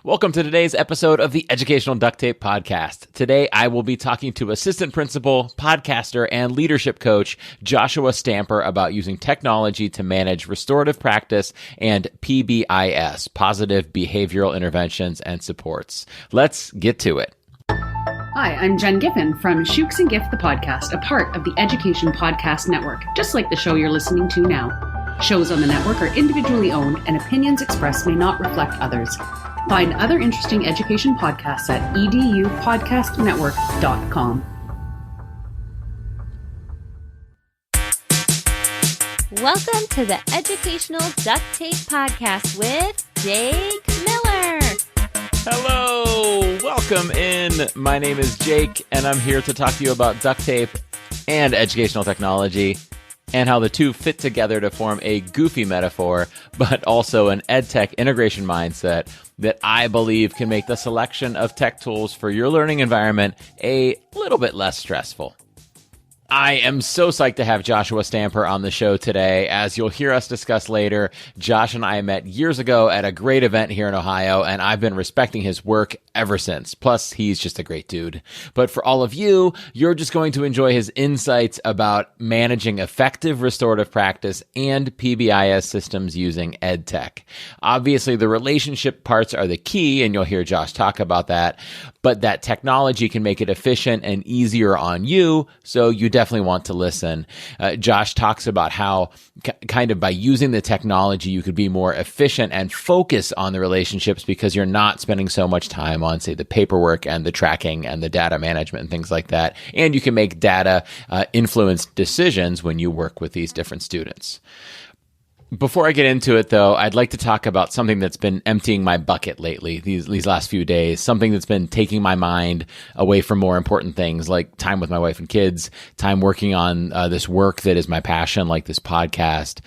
Welcome to today's episode of the Educational Duct Tape Podcast. Today, I will be talking to assistant principal, podcaster, and leadership coach Joshua Stamper about using technology to manage restorative practice and PBIS, positive behavioral interventions and supports. Let's get to it. Hi, I'm Jen Giffen from Shooks and Gift the Podcast, a part of the Education Podcast Network, just like the show you're listening to now. Shows on the network are individually owned and opinions expressed may not reflect others. Find other interesting education podcasts at edupodcastnetwork.com. Welcome to the Educational Duct Tape Podcast with Jake Miller. Hello, welcome in. My name is Jake, and I'm here to talk to you about duct tape and educational technology, and how the two fit together to form a goofy metaphor, but also an EdTech integration mindset that I believe can make the selection of tech tools for your learning environment a little bit less stressful. I am so psyched to have Joshua Stamper on the show today. As you'll hear us discuss later, Josh and I met years ago at a great event here in Ohio, and I've been respecting his work ever since. Plus, he's just a great dude. But for all of you, you're just going to enjoy his insights about managing effective restorative practice and PBIS systems using EdTech. Obviously, the relationship parts are the key, and you'll hear Josh talk about that. But that technology can make it efficient and easier on you, so you definitely want to listen. Josh talks about how kind of by using the technology, you could be more efficient and focus on the relationships because you're not spending so much time on, say, the paperwork and the tracking and the data management and things like that. And you can make data influenced decisions when you work with these different students. Before I get into it, though, I'd like to talk about something that's been emptying my bucket lately, these last few days, something that's been taking my mind away from more important things like time with my wife and kids, time working on this work that is my passion, like this podcast,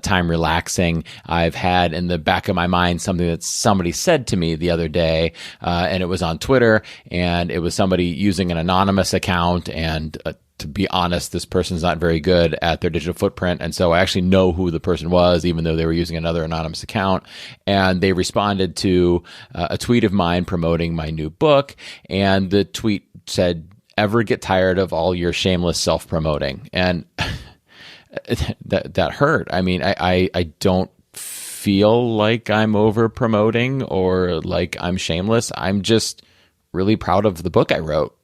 time relaxing. I've had in the back of my mind something that somebody said to me the other day, and it was on Twitter, and it was somebody using an anonymous account, and to be honest, this person's not very good at their digital footprint. And so I actually know who the person was, even though they were using another anonymous account. And they responded to a tweet of mine promoting my new book. And the tweet said, "Ever get tired of all your shameless self-promoting?" And that hurt. I mean, I don't feel like I'm over promoting or like I'm shameless. I'm just really proud of the book I wrote.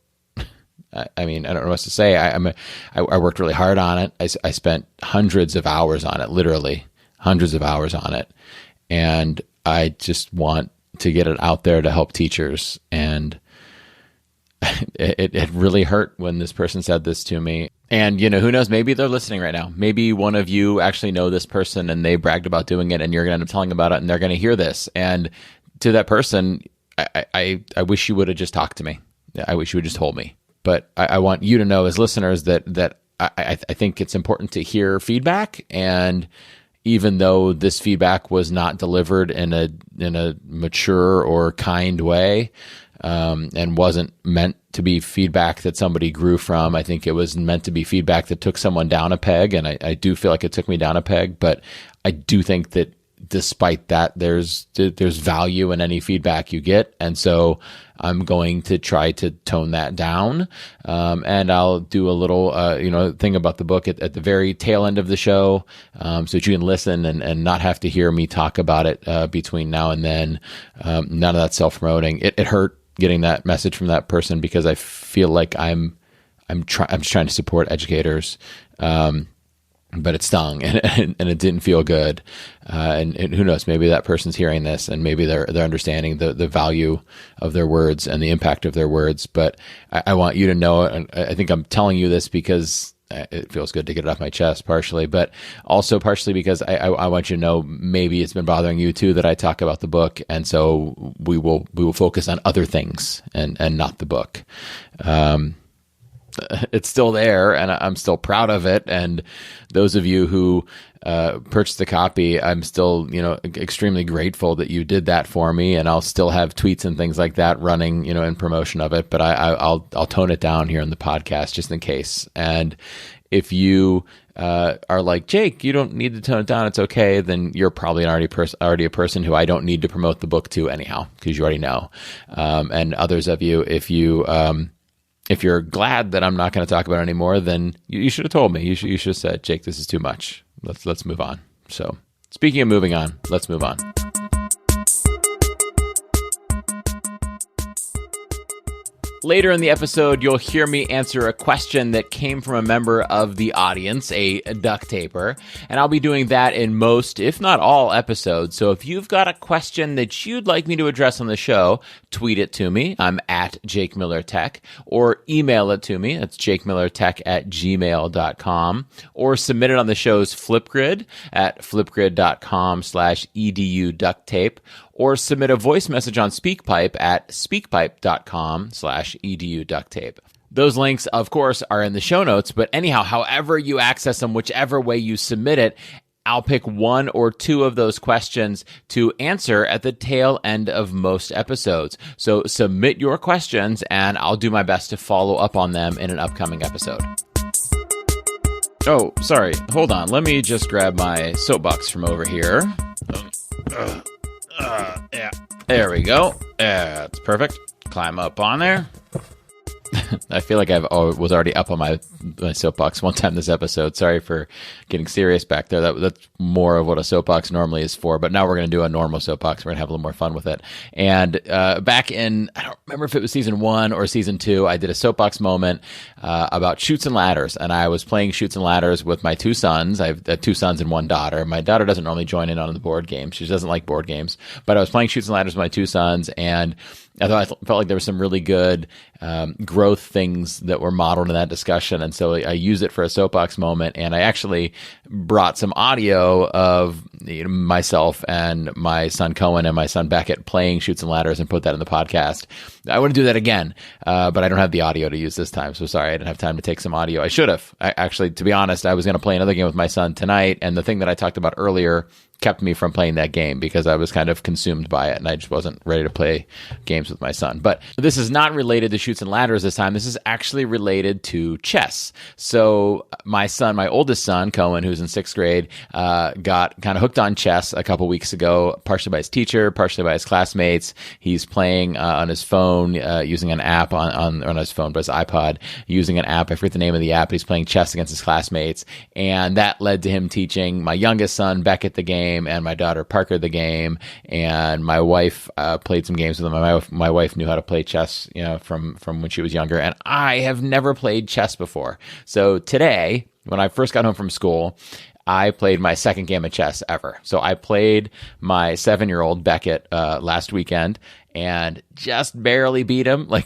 I mean, I don't know what to say. I worked really hard on it. I spent hundreds of hours on it, literally hundreds of hours on it. And I just want to get it out there to help teachers. And it really hurt when this person said this to me. And, you know, who knows, maybe they're listening right now. Maybe one of you actually know this person and they bragged about doing it and you're going to end up telling about it and they're going to hear this. And to that person, I wish you would have just talked to me. I wish you would just told me. But I want you to know as listeners that I think it's important to hear feedback. And even though this feedback was not delivered in a mature or kind way, and wasn't meant to be feedback that somebody grew from, I think it was meant to be feedback that took someone down a peg. And I do feel like it took me down a peg. But I do think that despite that, there's value in any feedback you get. And so I'm going to try to tone that down. And I'll do a little, thing about the book at the very tail end of the show, so that you can listen and not have to hear me talk about it, between now and then. None of that self-promoting. It hurt getting that message from that person because I feel like I'm just trying to support educators. But it stung and it didn't feel good. And who knows, maybe that person's hearing this and maybe they're understanding the value of their words and the impact of their words. But I want you to know, and I think I'm telling you this because it feels good to get it off my chest partially, but also partially because I want you to know maybe it's been bothering you too that I talk about the book. And so we will focus on other things and not the book. It's still there and I'm still proud of it. And those of you who purchased the copy, I'm still, extremely grateful that you did that for me. And I'll still have tweets and things like that running, in promotion of it. But I'll tone it down here in the podcast just in case. And if you are like, Jake, you don't need to tone it down, it's okay, then you're probably already a person who I don't need to promote the book to anyhow, because you already know. And others of you, if you're glad that I'm not going to talk about it anymore, then you should have told me. You should have said, Jake, this is too much. Let's move on. So speaking of moving on, let's move on. Later in the episode, you'll hear me answer a question that came from a member of the audience, a duct taper, and I'll be doing that in most, if not all, episodes. So if you've got a question that you'd like me to address on the show, tweet it to me. I'm at Jake Miller Tech, or email it to me. It's jakemillertech@gmail.com, or submit it on the show's Flipgrid at flipgrid.com/edu duct tape, or submit a voice message on SpeakPipe at speakpipe.com/edu duct tape. Those links, of course, are in the show notes, but anyhow, however you access them, whichever way you submit it, I'll pick one or two of those questions to answer at the tail end of most episodes. So submit your questions, and I'll do my best to follow up on them in an upcoming episode. Oh, sorry. Hold on. Let me just grab my soapbox from over here. Yeah. There we go. That's perfect. Climb up on there. I feel like was already up on my soapbox one time this episode. Sorry for getting serious back there. That's more of what a soapbox normally is for. But now we're going to do a normal soapbox. We're going to have a little more fun with it. And back in, I don't remember if it was season 1 or season 2, I did a soapbox moment about Chutes and Ladders. And I was playing Chutes and Ladders with my 2 sons. I have 2 sons and 1 daughter. My daughter doesn't normally join in on the board games. She doesn't like board games. But I was playing Chutes and Ladders with my 2 sons, and I felt like there was some really good growth things that were modeled in that discussion. And so I used it for a soapbox moment, and I actually brought some audio of myself and my son Cohen and my son Beckett playing Chutes and Ladders and put that in the podcast. I want to do that again, but I don't have the audio to use this time. So sorry, I didn't have time to take some audio. I should have. Actually, to be honest, I was going to play another game with my son tonight, and the thing that I talked about earlier kept me from playing that game because I was kind of consumed by it, and I just wasn't ready to play games with my son. But this is not related to Chutes and Ladders this time. This is actually related to chess. So my son, my oldest son, Cohen, who's in 6th grade, got kind of hooked on chess a couple weeks ago, partially by his teacher, partially by his classmates. He's playing on his phone, using an app on his phone, but his iPod, using an app. I forget the name of the app, but he's playing chess against his classmates. And that led to him teaching my youngest son, Beckett, the game, and my daughter Parker the game, and my wife played some games with them. My wife knew how to play chess, from when she was younger, and I have never played chess before. So today, when I first got home from school, I played my second game of chess ever. So I played my 7-year-old Beckett last weekend, and just barely beat him, but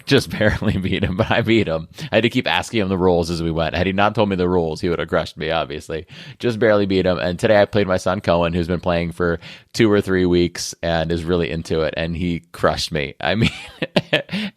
I beat him. I had to keep asking him the rules as we went. Had he not told me the rules, he would have crushed me, obviously. Just barely beat him. And today I played my son Cohen, who's been playing for 2 or 3 weeks and is really into it, and he crushed me. I mean,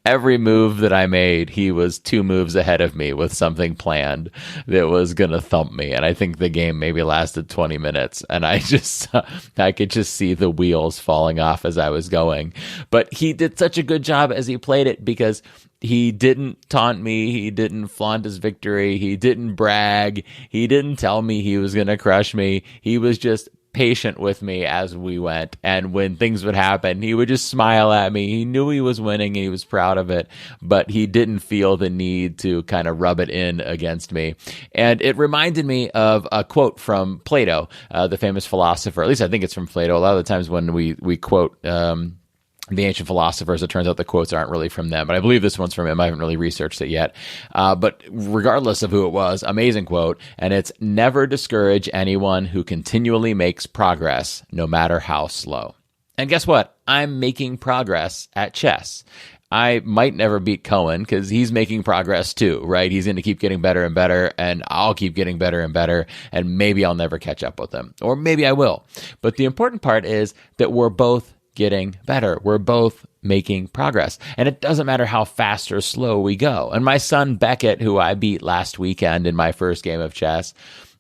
every move that I made, he was 2 moves ahead of me with something planned that was going to thump me. And I think the game maybe lasted 20 minutes, and I could just see the wheels falling off as I was going. But he did such a good job as he played it because he didn't taunt me. He didn't flaunt his victory. He didn't brag. He didn't tell me he was going to crush me. He was just patient with me as we went. And when things would happen, he would just smile at me. He knew he was winning and he was proud of it, but he didn't feel the need to kind of rub it in against me. And it reminded me of a quote from Plato, the famous philosopher. At least I think it's from Plato. A lot of the times when we quote the ancient philosophers, it turns out the quotes aren't really from them, but I believe this one's from him. I haven't really researched it yet. But regardless of who it was, amazing quote. And it's, never discourage anyone who continually makes progress, no matter how slow. And guess what? I'm making progress at chess. I might never beat Cohen because he's making progress too, right? He's going to keep getting better and better, and I'll keep getting better and better, and maybe I'll never catch up with him, or maybe I will. But the important part is that we're both getting better. We're both making progress. And it doesn't matter how fast or slow we go. And my son Beckett, who I beat last weekend in my first game of chess,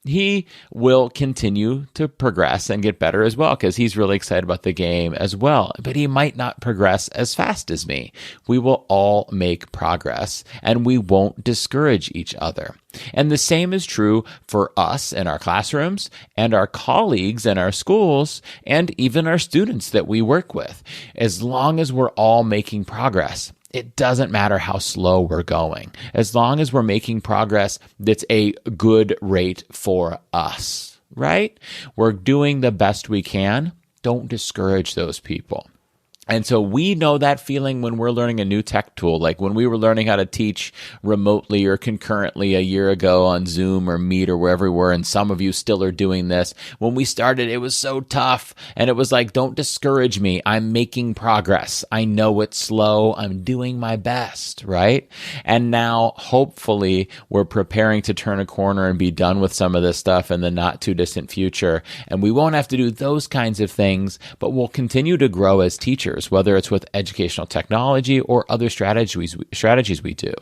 he will continue to progress and get better as well because he's really excited about the game as well. But he might not progress as fast as me. We will all make progress and we won't discourage each other. And the same is true for us in our classrooms and our colleagues in our schools and even our students that we work with. As long as we're all making progress, it doesn't matter how slow we're going. As long as we're making progress, that's a good rate for us, right? We're doing the best we can. Don't discourage those people. And so we know that feeling when we're learning a new tech tool, like when we were learning how to teach remotely or concurrently a year ago on Zoom or Meet or wherever we were, and some of you still are doing this. When we started, it was so tough, and it was like, don't discourage me. I'm making progress. I know it's slow. I'm doing my best, right? And now, hopefully, we're preparing to turn a corner and be done with some of this stuff in the not too distant future. And we won't have to do those kinds of things, but we'll continue to grow as teachers, whether it's with educational technology or other strategies we do.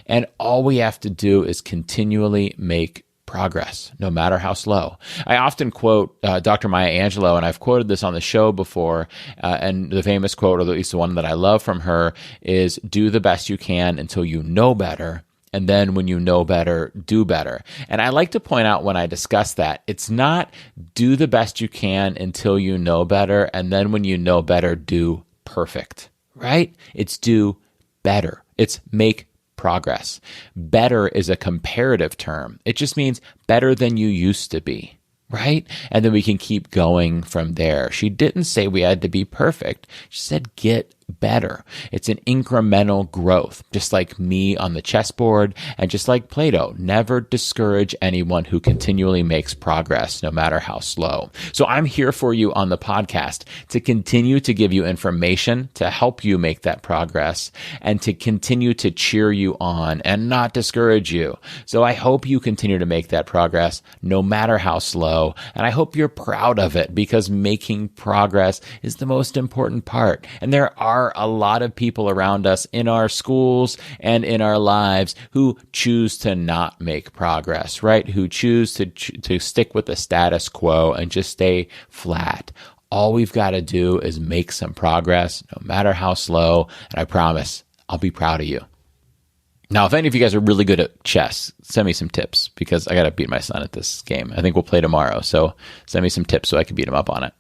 And all we have to do is continually make progress, no matter how slow. I often quote Dr. Maya Angelou, and I've quoted this on the show before, and the famous quote, or at least the one that I love from her, is do the best you can until you know better. And then when you know better, do better. And I like to point out when I discuss that, it's not do the best you can until you know better. And then when you know better, do perfect, right? It's do better. It's make progress. Better is a comparative term. It just means better than you used to be, right? And then we can keep going from there. She didn't say we had to be perfect. She said get better. It's an incremental growth, just like me on the chessboard and just like Plato. Never discourage anyone who continually makes progress, no matter how slow. So I'm here for you on the podcast to continue to give you information to help you make that progress and to continue to cheer you on and not discourage you. So I hope you continue to make that progress, no matter how slow. And I hope you're proud of it because making progress is the most important part. And there are a lot of people around us in our schools and in our lives who choose to not make progress, right? Who choose to stick with the status quo and just stay flat. All we've got to do is make some progress, no matter how slow. And I promise I'll be proud of you. Now, if any of you guys are really good at chess, send me some tips because I got to beat my son at this game. I think we'll play tomorrow. So send me some tips so I can beat him up on it.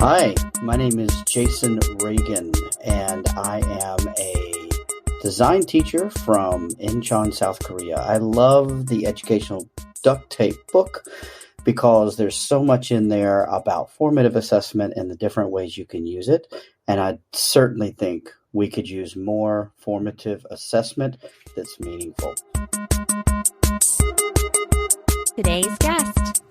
Hi, my name is Jason Reagan, and I am a design teacher from Incheon, South Korea. I love the educational duct tape book because there's so much in there about formative assessment and the different ways you can use it. And I certainly think we could use more formative assessment that's meaningful. Today's guest.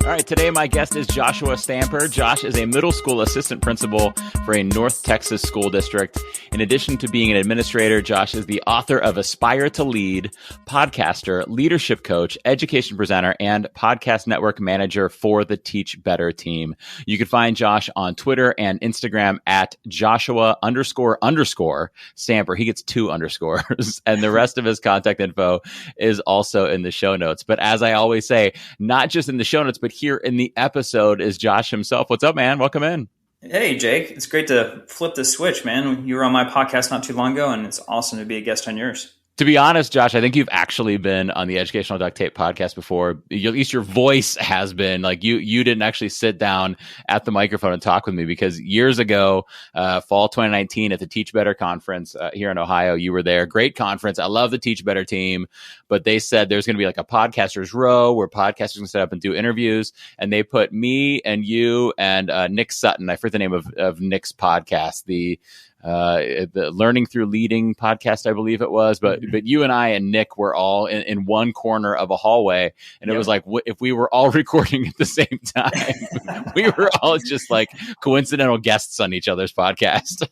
All right, today my guest is Joshua Stamper. Josh is a middle school assistant principal for a North Texas school district. In addition to being an administrator, Josh is the author of Aspire to Lead, podcaster, leadership coach, education presenter, and podcast network manager for the Teach Better team. You can find Josh on Twitter and Instagram at Joshua__Stamper. He gets 2 underscores, and the rest of his contact info is also in the show notes. But as I always say, not just in the show notes, but here in the episode is Josh himself. What's up, man? Welcome in. Hey, Jake. It's great to flip the switch, man. You were on my podcast not too long ago, and it's awesome to be a guest on yours. To be honest, Josh, I think you've actually been on the Educational Duct Tape podcast before. At least your voice has been. Like you didn't actually sit down at the microphone and talk with me because years ago, fall 2019 at the Teach Better conference here in Ohio, you were there. Great conference. I love the Teach Better team, but they said there's going to be like a podcasters row where podcasters can set up and do interviews. And they put me and you and Nick Sutton. I forget the name of Nick's podcast, the Learning Through Leading podcast, I believe it was, but you and I and Nick were all in one corner of a hallway, and it was like if we were all recording at the same time, we were all just like coincidental guests on each other's podcast.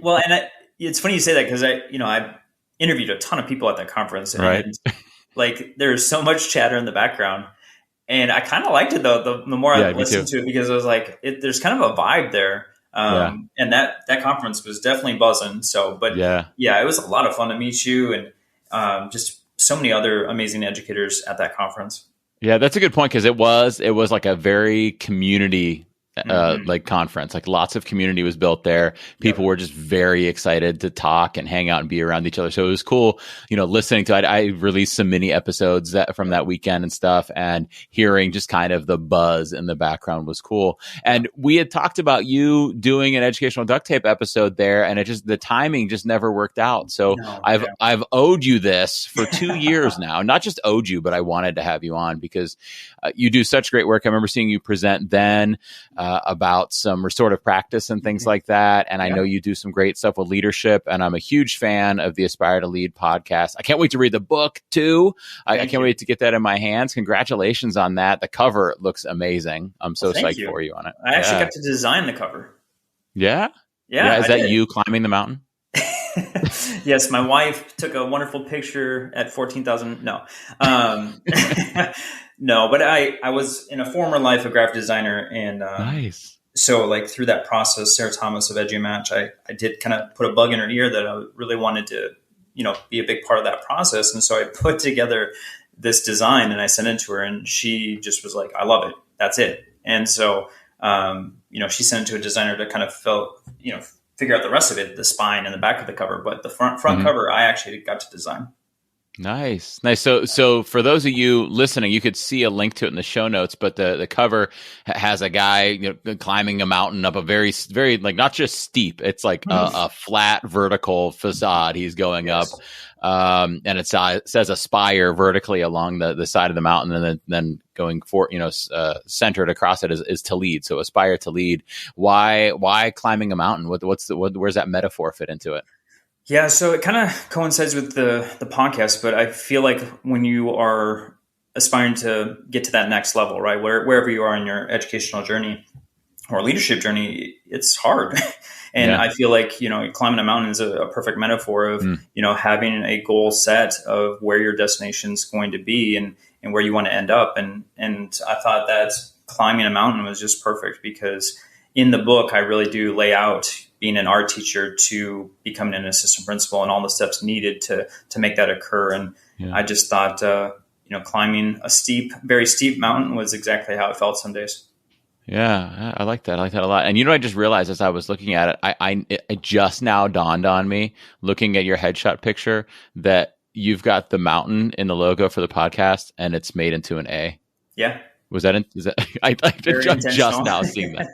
Well, and it's funny you say that because I interviewed a ton of people at that conference, and right. Like there's so much chatter in the background, and I kind of liked it though. The more I listened to it, because it was like there's kind of a vibe there And that conference was definitely buzzing. So, but Yeah. it was a lot of fun to meet you and just so many other amazing educators at that conference. Yeah, that's a good point, because it was like a very community like conference. Like lots of community was built there. People were just very excited to talk and hang out and be around each other. So it was cool, listening to it. I released some mini episodes from that weekend and stuff, and hearing just kind of the buzz in the background was cool. And we had talked about you doing an educational duct tape episode there, and the timing just never worked out. So I've owed you this for 2 years now. Not just owed you, but I wanted to have you on because you do such great work. I remember seeing you present then about some restorative practice and things like that. And I know you do some great stuff with leadership, and I'm a huge fan of the Aspire to Lead podcast. I can't wait to read the book too. I can't wait to get that in my hands. Congratulations on that. The cover looks amazing. I'm so psyched for you on it. I actually got to design the cover. Yeah? Yeah. Is that you climbing the mountain? Yes, my wife took a wonderful picture at 14,000. No. No, but I was in a former life a graphic designer, and nice. So like through that process, Sarah Thomas of EduMatch, I did kind of put a bug in her ear that I really wanted to, be a big part of that process. And so I put together this design and I sent it to her, and she just was like, I love it. That's it. And so, she sent it to a designer to kind of figure out the rest of it, the spine and the back of the cover, but the front cover, I actually got to design. Nice. So for those of you listening, you could see a link to it in the show notes, but the cover has a guy climbing a mountain up a very, very, like, not just steep. It's like a flat vertical facade he's going up. And it says Aspire vertically along the side of the mountain, and then going for, centered across it is to lead. So Aspire to Lead. Why climbing a mountain? Where's that metaphor fit into it? Yeah, so it kind of coincides with the podcast, but I feel like when you are aspiring to get to that next level, right, wherever you are in your educational journey or leadership journey, it's hard. And I feel like, climbing a mountain is a perfect metaphor of, having a goal set of where your destination is going to be and where you want to end up. And I thought that climbing a mountain was just perfect, because in the book, I really do lay out being an art teacher to becoming an assistant principal and all the steps needed to make that occur. And I just thought, climbing a very steep mountain was exactly how it felt some days. Yeah, I like that. I like that a lot. And I just realized as I was looking at it, it just now dawned on me, looking at your headshot picture, that you've got the mountain in the logo for the podcast, and it's made into an A. Yeah. Was that? I just now seeing that.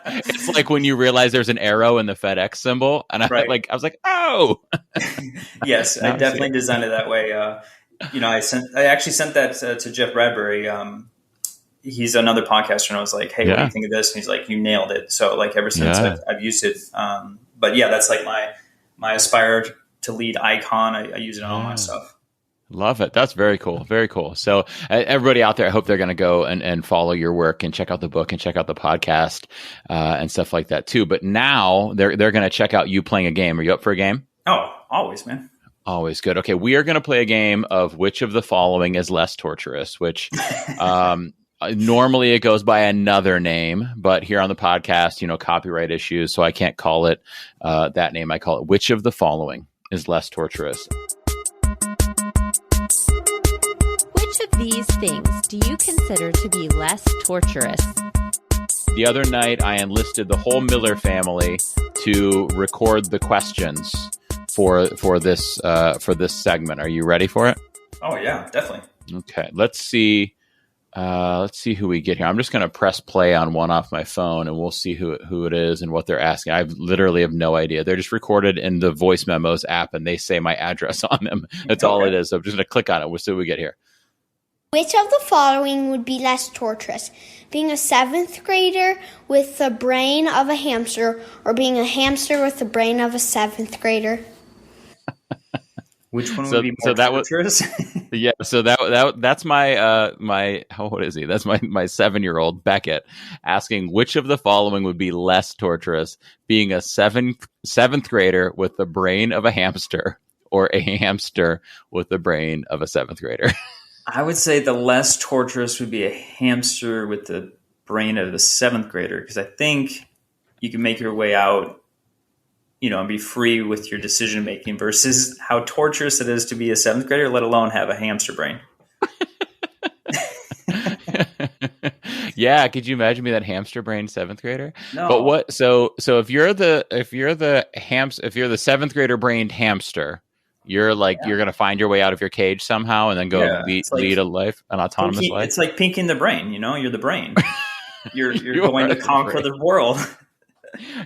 It's like when you realize there's an arrow in the FedEx symbol, and I was like, oh. Yes, I definitely designed it that way. I actually sent that to Jeff Bradbury. He's another podcaster, and I was like, hey, what do you think of this? And he's like, you nailed it. So like ever since I've used it. But yeah, that's like my Aspire to Lead icon. I use it on all my stuff. Love it. That's very cool. Very cool. So everybody out there, I hope they're going to go and follow your work and check out the book and check out the podcast and stuff like that too. But now they're going to check out you playing a game. Are you up for a game? Oh, always, man. Always good. Okay. We are going to play a game of which of the following is less torturous, which normally it goes by another name, but here on the podcast, copyright issues. So I can't call it that name. I call it which of the following is less torturous. Which of these things do you consider to be less torturous? The other night, I enlisted the whole Miller family to record the questions for this segment. Are you ready for it? Oh yeah, definitely. Okay, let's see who we get here. I'm just going to press play on one off my phone, and we'll see who it is and what they're asking. I literally have no idea. They're just recorded in the Voice Memos app, and they say my address on them. That's all it is. So I'm just going to click on it. We'll see what we get here. Which of the following would be less torturous? Being a 7th grader with the brain of a hamster, or being a hamster with the brain of a 7th grader? Which one would be more torturous? Yeah, so that's my how old is he? That's my 7-year-old Beckett asking which of the following would be less torturous: being a seventh grader with the brain of a hamster, or a hamster with the brain of a 7th grader. I would say the less torturous would be a hamster with the brain of a 7th grader, because I think you can make your way out, and be free with your decision making, versus how torturous it is to be a 7th grader, let alone have a hamster brain. Yeah, could you imagine me that hamster brain 7th grader? No. But what? So if you're the 7th grader brained hamster, you're you're gonna find your way out of your cage somehow and then go lead an autonomous life. It's like pinking the brain. You're the brain. You're going to conquer the world.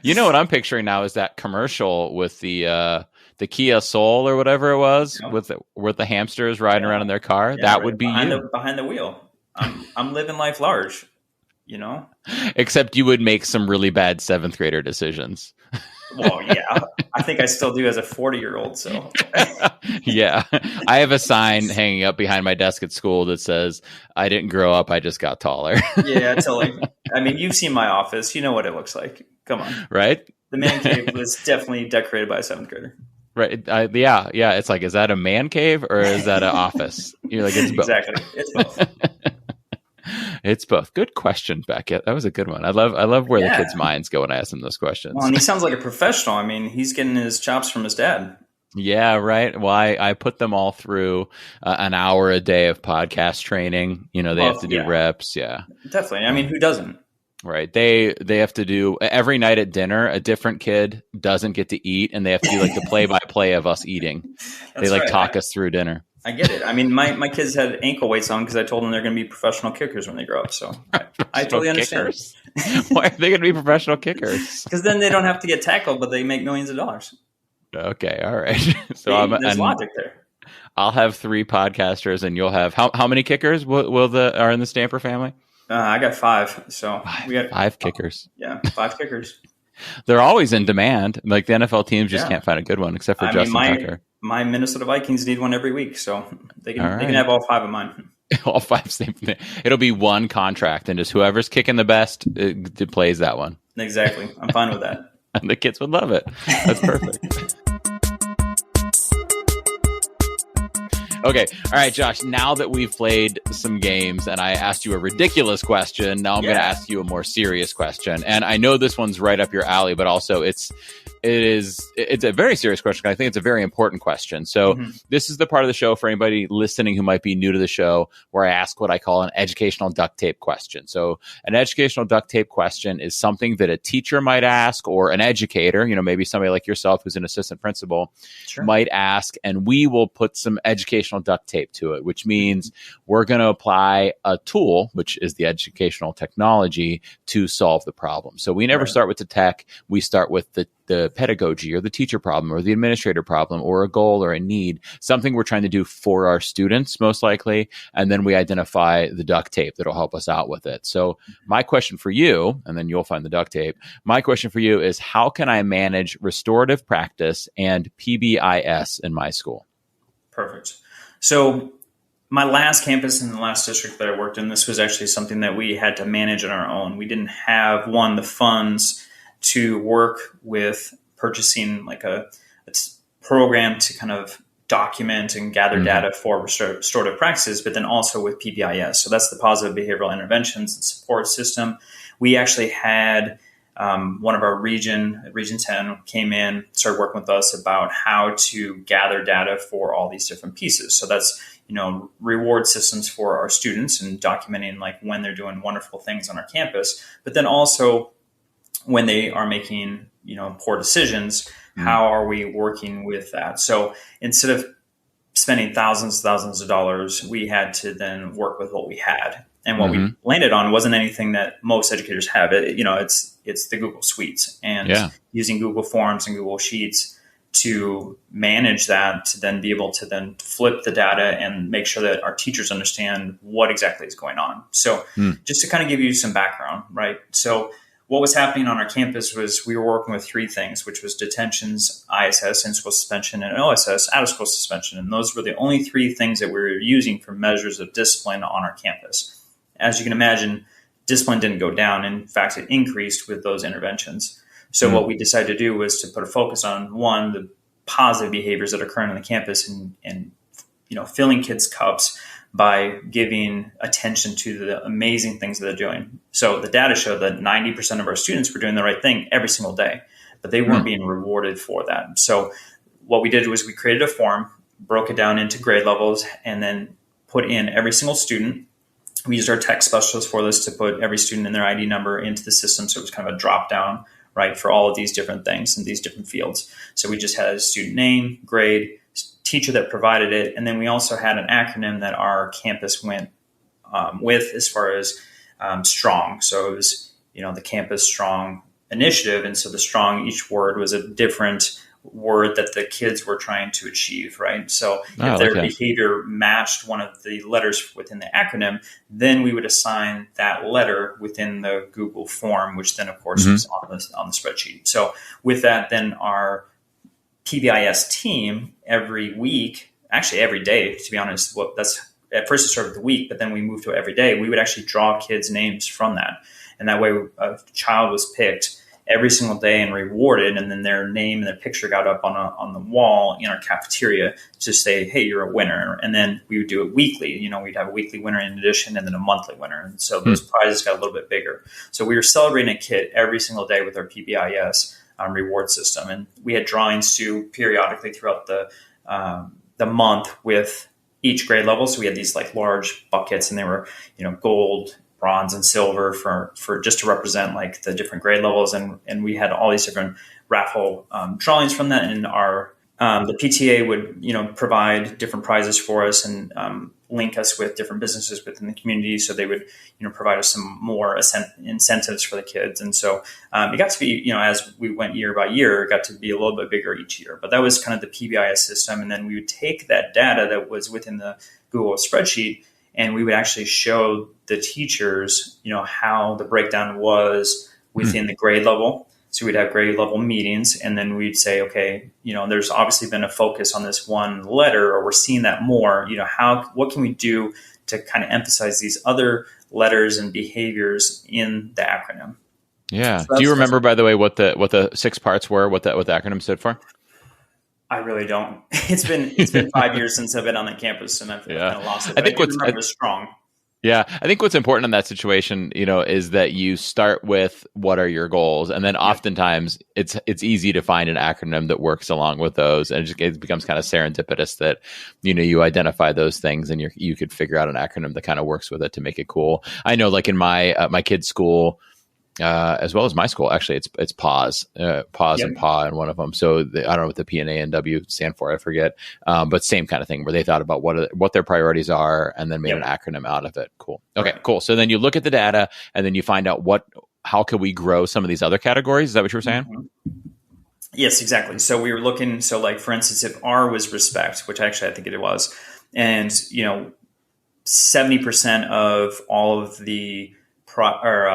You know what I'm picturing now is that commercial with the Kia Soul or whatever it was, with the hamsters riding around in their car. That would be behind the wheel. I'm living life large, Except you would make some really bad 7th grader decisions. Well, yeah, I think I still do as a 40-year-old. So yeah, I have a sign hanging up behind my desk at school that says, "I didn't grow up, I just got taller." Yeah, totally. I mean, you've seen my office. You know what it looks like. Come on. Right? The man cave was definitely decorated by a 7th grader. Right. Yeah. Is that a man cave or is that an office? You're like, it's both. Exactly. It's both. It's both. Good question, Beckett. That was a good one. I love where the kids' minds go when I ask them those questions. Well, and he sounds like a professional. I mean, he's getting his chops from his dad. Yeah, right. Well, I put them all through an hour a day of podcast training. They have to do reps. Yeah, definitely. I mean, who doesn't? Right. They have to do every night at dinner. A different kid doesn't get to eat, and they have to do the play-by-play of us eating. They talk us through dinner. I get it. I mean, my kids had ankle weights on because I told them they're going to be professional kickers when they grow up. So I totally understand. Why are they going to be professional kickers? Because then they don't have to get tackled, but they make millions of dollars. Okay. All right. So there's logic there. I'll have 3 podcasters, and you'll have how many kickers are in the Stamper family? I got 5. So we got 5 kickers. Yeah, 5 kickers. They're always in demand. The NFL teams just can't find a good one, except for Justin Tucker. My Minnesota Vikings need one every week, so they can have all 5 of mine. All 5 same thing. It'll be one contract, and just whoever's kicking the best plays that one. Exactly. I'm fine with that. And the kids would love it. That's perfect. Okay. All right, Josh, now that we've played some games and I asked you a ridiculous question, now I'm going to ask you a more serious question. And I know this one's right up your alley, but also it's a very serious question. I think it's a very important question. So this is the part of the show for anybody listening who might be new to the show where I ask what I call an educational duct tape question. So an educational duct tape question is something that a teacher might ask or an educator, maybe somebody like yourself who's an assistant principal might ask, and we will put some educational duct tape to it, which means we're going to apply a tool, which is the educational technology, to solve the problem. So we never start with the tech. We start with the pedagogy or the teacher problem or the administrator problem or a goal or a need, something we're trying to do for our students, most likely. And then we identify the duct tape that'll help us out with it. So my question for you, and then you'll find the duct tape. My question for you is, how can I manage restorative practice and PBIS in my school? Perfect. So my last campus in the last district that I worked in, this was actually something that we had to manage on our own. We didn't have, the funds to work with purchasing a program to kind of document and gather data for restorative practices, but then also with PBIS. So that's the positive behavioral interventions and support system. We actually had one of our Region 10 came in, started working with us about how to gather data for all these different pieces. So that's, reward systems for our students and documenting when they're doing wonderful things on our campus, but then also when they are making, poor decisions, how are we working with that? So instead of spending thousands of dollars, we had to then work with what we had. And what we landed on wasn't anything that most educators have. It's the Google Suites and using Google Forms and Google Sheets to manage that, to then be able to then flip the data and make sure that our teachers understand what exactly is going on. So just to kind of give you some background, right? So what was happening on our campus was we were working with 3 things, which was detentions, ISS, in-school suspension, and OSS, out-of-school suspension. And those were the only 3 things that we were using for measures of discipline on our campus. As you can imagine, discipline didn't go down. In fact, it increased with those interventions. So what we decided to do was to put a focus on, 1, the positive behaviors that are occurring on the campus and filling kids' cups, by giving attention to the amazing things that they're doing. So the data showed that 90% of our students were doing the right thing every single day, but they weren't being rewarded for that. So what we did was we created a form, broke it down into grade levels, and then put in every single student. We used our tech specialist for this to put every student and their ID number into the system. So it was kind of a drop down, right, for all of these different things in these different fields. So we just had a student name, grade, teacher that provided it. And then we also had an acronym that our campus went with as far as STRONG. So it was, the Campus Strong Initiative. And so the STRONG, each word was a different word that the kids were trying to achieve, right? So if their behavior matched one of the letters within the acronym, then we would assign that letter within the Google form, which then, of course, was on the spreadsheet. So with that, then our PBIS team every week, actually every day, to be honest, that's at first it started with the week, but then we moved to every day. We would actually draw kids' names from that. And that way a child was picked every single day and rewarded, and then their name and their picture got up on the wall in our cafeteria to say, hey, you're a winner. And then we would do it weekly. We'd have a weekly winner in addition, and then a monthly winner. And so those prizes got a little bit bigger. So we were celebrating a kid every single day with our PBIS reward system. And we had drawings too periodically throughout the month with each grade level. So we had these like large buckets, and they were, gold, bronze, and silver for just to represent like the different grade levels. And we had all these different raffle drawings from that. And the PTA would, provide different prizes for us and link us with different businesses within the community. So they would, provide us some more incentives for the kids. And so it got to be, as we went year by year, it got to be a little bit bigger each year. But that was kind of the PBIS system. And then we would take that data that was within the Google spreadsheet, and we would actually show the teachers, how the breakdown was within the grade level. So we'd have grade level meetings, and then we'd say, okay, there's obviously been a focus on this one letter, or we're seeing that more. What can we do to kind of emphasize these other letters and behaviors in the acronym? Yeah. So do you remember, by the way, what the 6 parts were? What the acronym stood for? I really don't. It's been 5 years since I've been on the campus, and I've kind of lost it. I think remember STRONG. Yeah, I think what's important in that situation, is that you start with what are your goals, and then oftentimes it's easy to find an acronym that works along with those, and it becomes kind of serendipitous that you identify those things, and you could figure out an acronym that kind of works with it to make it cool. I know, like in my kid's school, as well as my school, actually, it's PAWS, and PAW in one of them. So I don't know what the P and A and W stand for, I forget. But same kind of thing where they thought about what their priorities are, and then made an acronym out of it. Cool. Okay, cool. So then you look at the data, and then you find out how can we grow some of these other categories? Is that what you were saying? Mm-hmm. Yes, exactly. So we were looking. So like, for instance, if R was respect, which actually I think it was, and 70% of all of the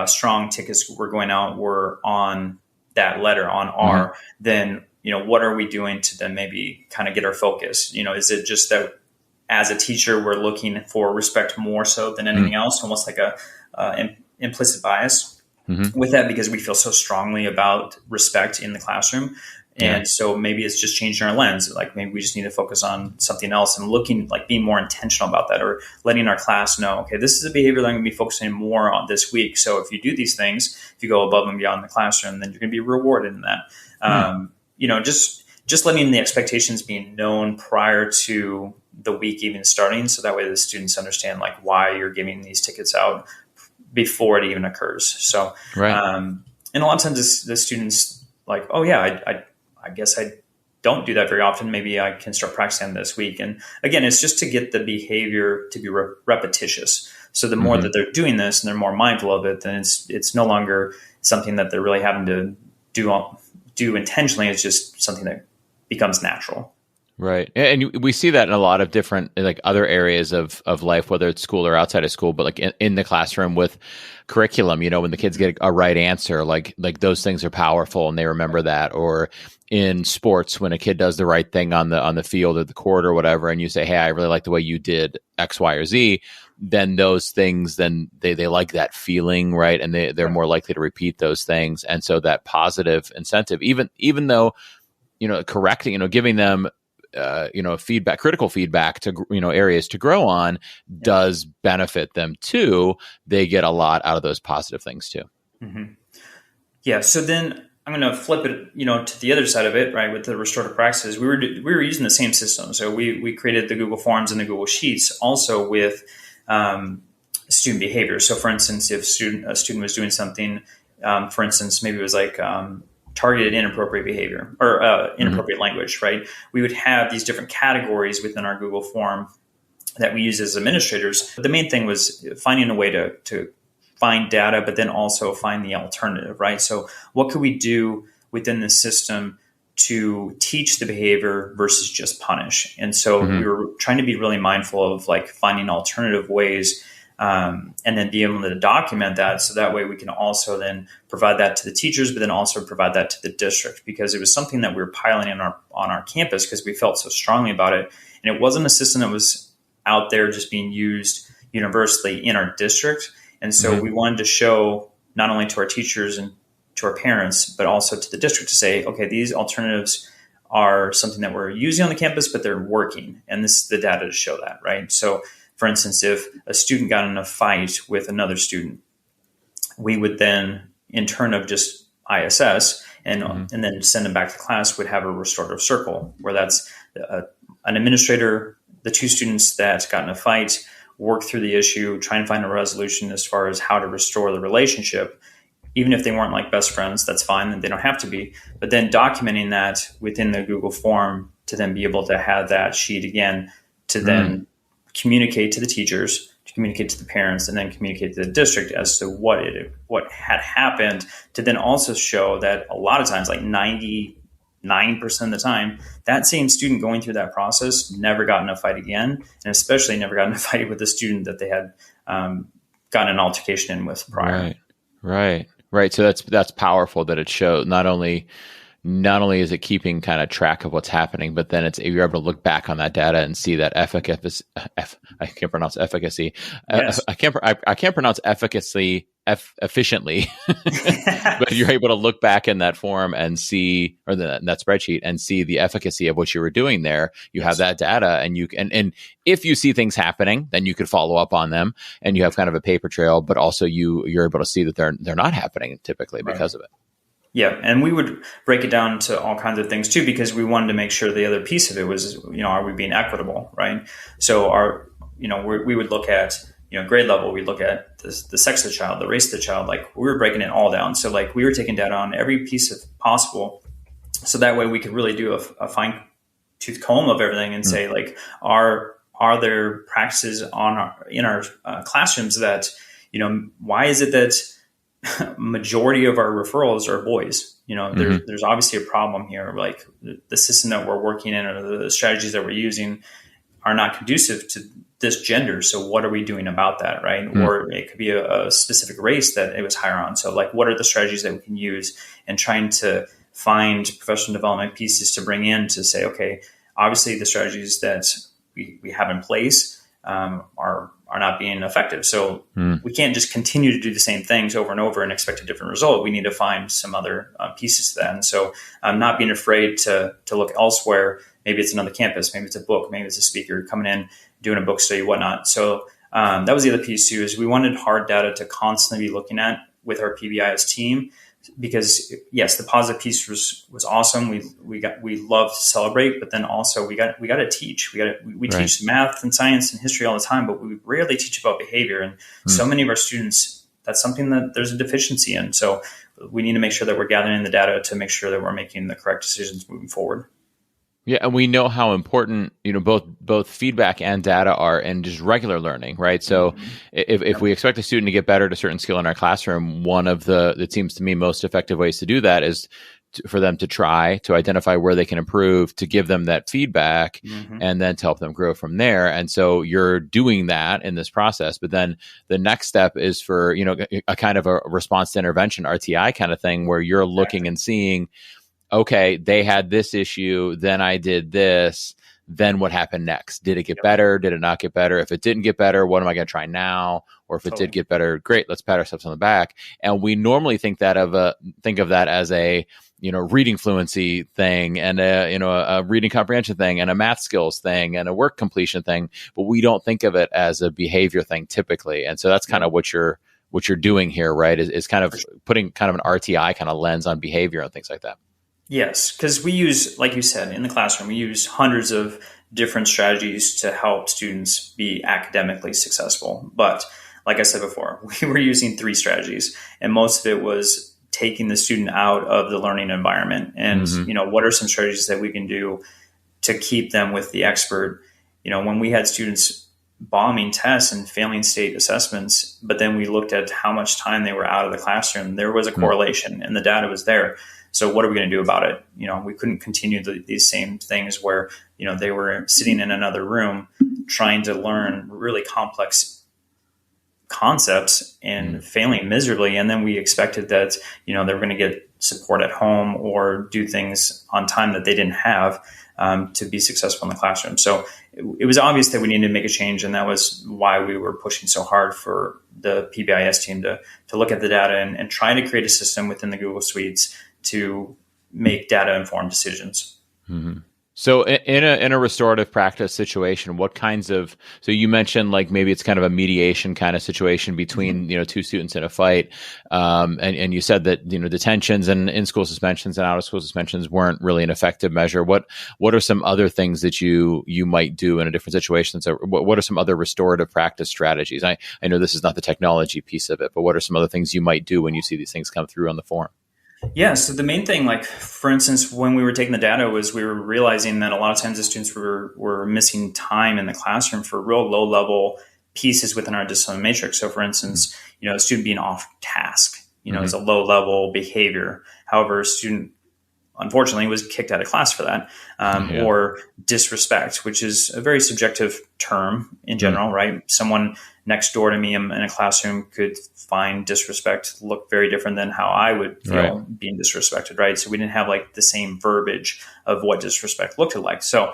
strong tickets were going out were on that letter, on R, then, what are we doing to then maybe kind of get our focus? Is it just that as a teacher, we're looking for respect more so than anything else, almost like a implicit bias with that, because we feel so strongly about respect in the classroom. And so maybe it's just changing our lens. Like maybe we just need to focus on something else and looking, like being more intentional about that, or letting our class know, okay, this is a behavior that I'm going to be focusing more on this week. So if you do these things, if you go above and beyond the classroom, then you're going to be rewarded in that. Just letting the expectations be known prior to the week even starting. So that way the students understand like why you're giving these tickets out before it even occurs. So, and a lot of times the students like, oh yeah, I guess I don't do that very often. Maybe I can start practicing this week. And again, it's just to get the behavior to be repetitious. So the more that they're doing this and they're more mindful of it, then it's no longer something that they're really having to do intentionally. It's just something that becomes natural. Right. And we see that in a lot of different, like, other areas of life, whether it's school or outside of school, but like in the classroom with curriculum, when the kids get a right answer, like those things are powerful and they remember that. Or in sports, when a kid does the right thing on the field or the court or whatever, and you say, hey, I really like the way you did X, Y, or Z, then those things, then they like that feeling, right? And they're more likely to repeat those things. And so that positive incentive, even though, correcting, giving them critical feedback to, areas to grow on does benefit them too. They get a lot out of those positive things too. Mm-hmm. Yeah. So then I'm going to flip it, to the other side of it, right? With the restorative practices, we were using the same system. So we created the Google Forms and the Google Sheets also with student behavior. So for instance, if a student was doing something, for instance, maybe it was like targeted inappropriate behavior or inappropriate language, right? We would have these different categories within our Google form that we use as administrators. But the main thing was finding a way to find data, but then also find the alternative, right? So what could we do within the system to teach the behavior versus just punish? And so we were trying to be really mindful of like finding alternative ways and then be able to document that. So that way we can also then provide that to the teachers, but then also provide that to the district, because it was something that we were piloting on our campus because we felt so strongly about it. And it wasn't a system that was out there just being used universally in our district. And so we wanted to show not only to our teachers and to our parents, but also to the district to say, okay, these alternatives are something that we're using on the campus, but they're working. And this is the data to show that, right? So for instance, if a student got in a fight with another student, we would then, in turn of just ISS and then send them back to class, would have a restorative circle where that's an administrator, the two students that got in a fight, work through the issue, try and find a resolution as far as how to restore the relationship. Even if they weren't like best friends, that's fine, and they don't have to be. But then documenting that within the Google form to then be able to have that sheet again to then communicate to the teachers, to communicate to the parents, and then communicate to the district as to what had happened, to then also show that a lot of times, like 99% of the time, that same student going through that process never got in a fight again, and especially never got in a fight with the student that they had gotten an altercation in with prior. Right. So that's powerful that it shows not only is it keeping kind of track of what's happening, but then you're able to look back on that data and see that efficacy. I can't pronounce efficacy. Yes. I can't pronounce efficacy efficiently, but you're able to look back in that form and see, or that spreadsheet, and see the efficacy of what you were doing there. You have that data, and and if you see things happening, then you could follow up on them, and you have kind of a paper trail. But also you're able to see that they're not happening typically because of it. Yeah, and we would break it down to all kinds of things too, because we wanted to make sure the other piece of it was, are we being equitable, right? So we would look at, grade level, we look at the sex of the child, the race of the child, like we were breaking it all down. So like we were taking data on every piece of possible, so that way we could really do a fine tooth comb of everything and say like, are there practices in our classrooms that, why is it that majority of our referrals are boys? There's obviously a problem here. Like the system that we're working in or the strategies that we're using are not conducive to this gender. So what are we doing about that, right? Or it could be a specific race that it was higher on. So like, what are the strategies that we can use, and trying to find professional development pieces to bring in to say, okay, obviously the strategies that we have in place are not being effective. So we can't just continue to do the same things over and over and expect a different result. We need to find some other pieces to that. And so not being afraid to look elsewhere. Maybe it's another campus, maybe it's a book, maybe it's a speaker coming in, doing a book study, whatnot. So that was the other piece too, is we wanted hard data to constantly be looking at with our PBIS team, because yes, the positive piece was awesome. We love to celebrate, but then also we got to teach. We teach math and science and history all the time, but we rarely teach about behavior. And so many of our students, that's something that there's a deficiency in. So we need to make sure that we're gathering the data to make sure that we're making the correct decisions moving forward. Yeah, and we know how important both feedback and data are in just regular learning, right? So if we expect a student to get better at a certain skill in our classroom, one of it seems to me most effective ways to do that is for them to try to identify where they can improve, to give them that feedback, and then to help them grow from there. And so you're doing that in this process, but then the next step is for a kind of a response to intervention, RTI kind of thing, where you're looking and seeing, okay, they had this issue, then I did this, then what happened next? Did it get better? Did it not get better? If it didn't get better, what am I going to try now? or if it did get better, great, let's pat ourselves on the back. And we normally think of that as a, reading fluency thing, and a reading comprehension thing, and a math skills thing, and a work completion thing, but we don't think of it as a behavior thing typically. And so that's kind of what you're doing here, right? Is kind of putting kind of an RTI kind of lens on behavior and things like that. Yes, because we use, like you said, in the classroom, we use hundreds of different strategies to help students be academically successful. But like I said before, we were using 3 strategies, and most of it was taking the student out of the learning environment. And, what are some strategies that we can do to keep them with the expert? When we had students bombing tests and failing state assessments, but then we looked at how much time they were out of the classroom, there was a correlation and the data was there. So what are we going to do about it? We couldn't continue these same things where, they were sitting in another room trying to learn really complex concepts and failing miserably. And then we expected that, they were going to get support at home or do things on time that they didn't have to be successful in the classroom. So it was obvious that we needed to make a change. And that was why we were pushing so hard for the PBIS team to look at the data and try to create a system within the Google Suites to make data-informed decisions. Mm-hmm. So in a restorative practice situation, what kinds of, so you mentioned like maybe it's kind of a mediation kind of situation between, 2 students in a fight. And you said that, detentions and in-school suspensions and out-of-school suspensions weren't really an effective measure. What are some other things that you might do in a different situation? So what are some other restorative practice strategies? I know this is not the technology piece of it, but what are some other things you might do when you see these things come through on the form? Yeah. So the main thing, like, for instance, when we were taking the data was we were realizing that a lot of times the students were missing time in the classroom for real low level pieces within our discipline matrix. So for instance, a student being off task, is a low level behavior. However, a student unfortunately was kicked out of class for that, or disrespect, which is a very subjective term in general, right? Someone next door to me in a classroom could find disrespect look very different than how I would feel being disrespected, right? So we didn't have like the same verbiage of what disrespect looked like. So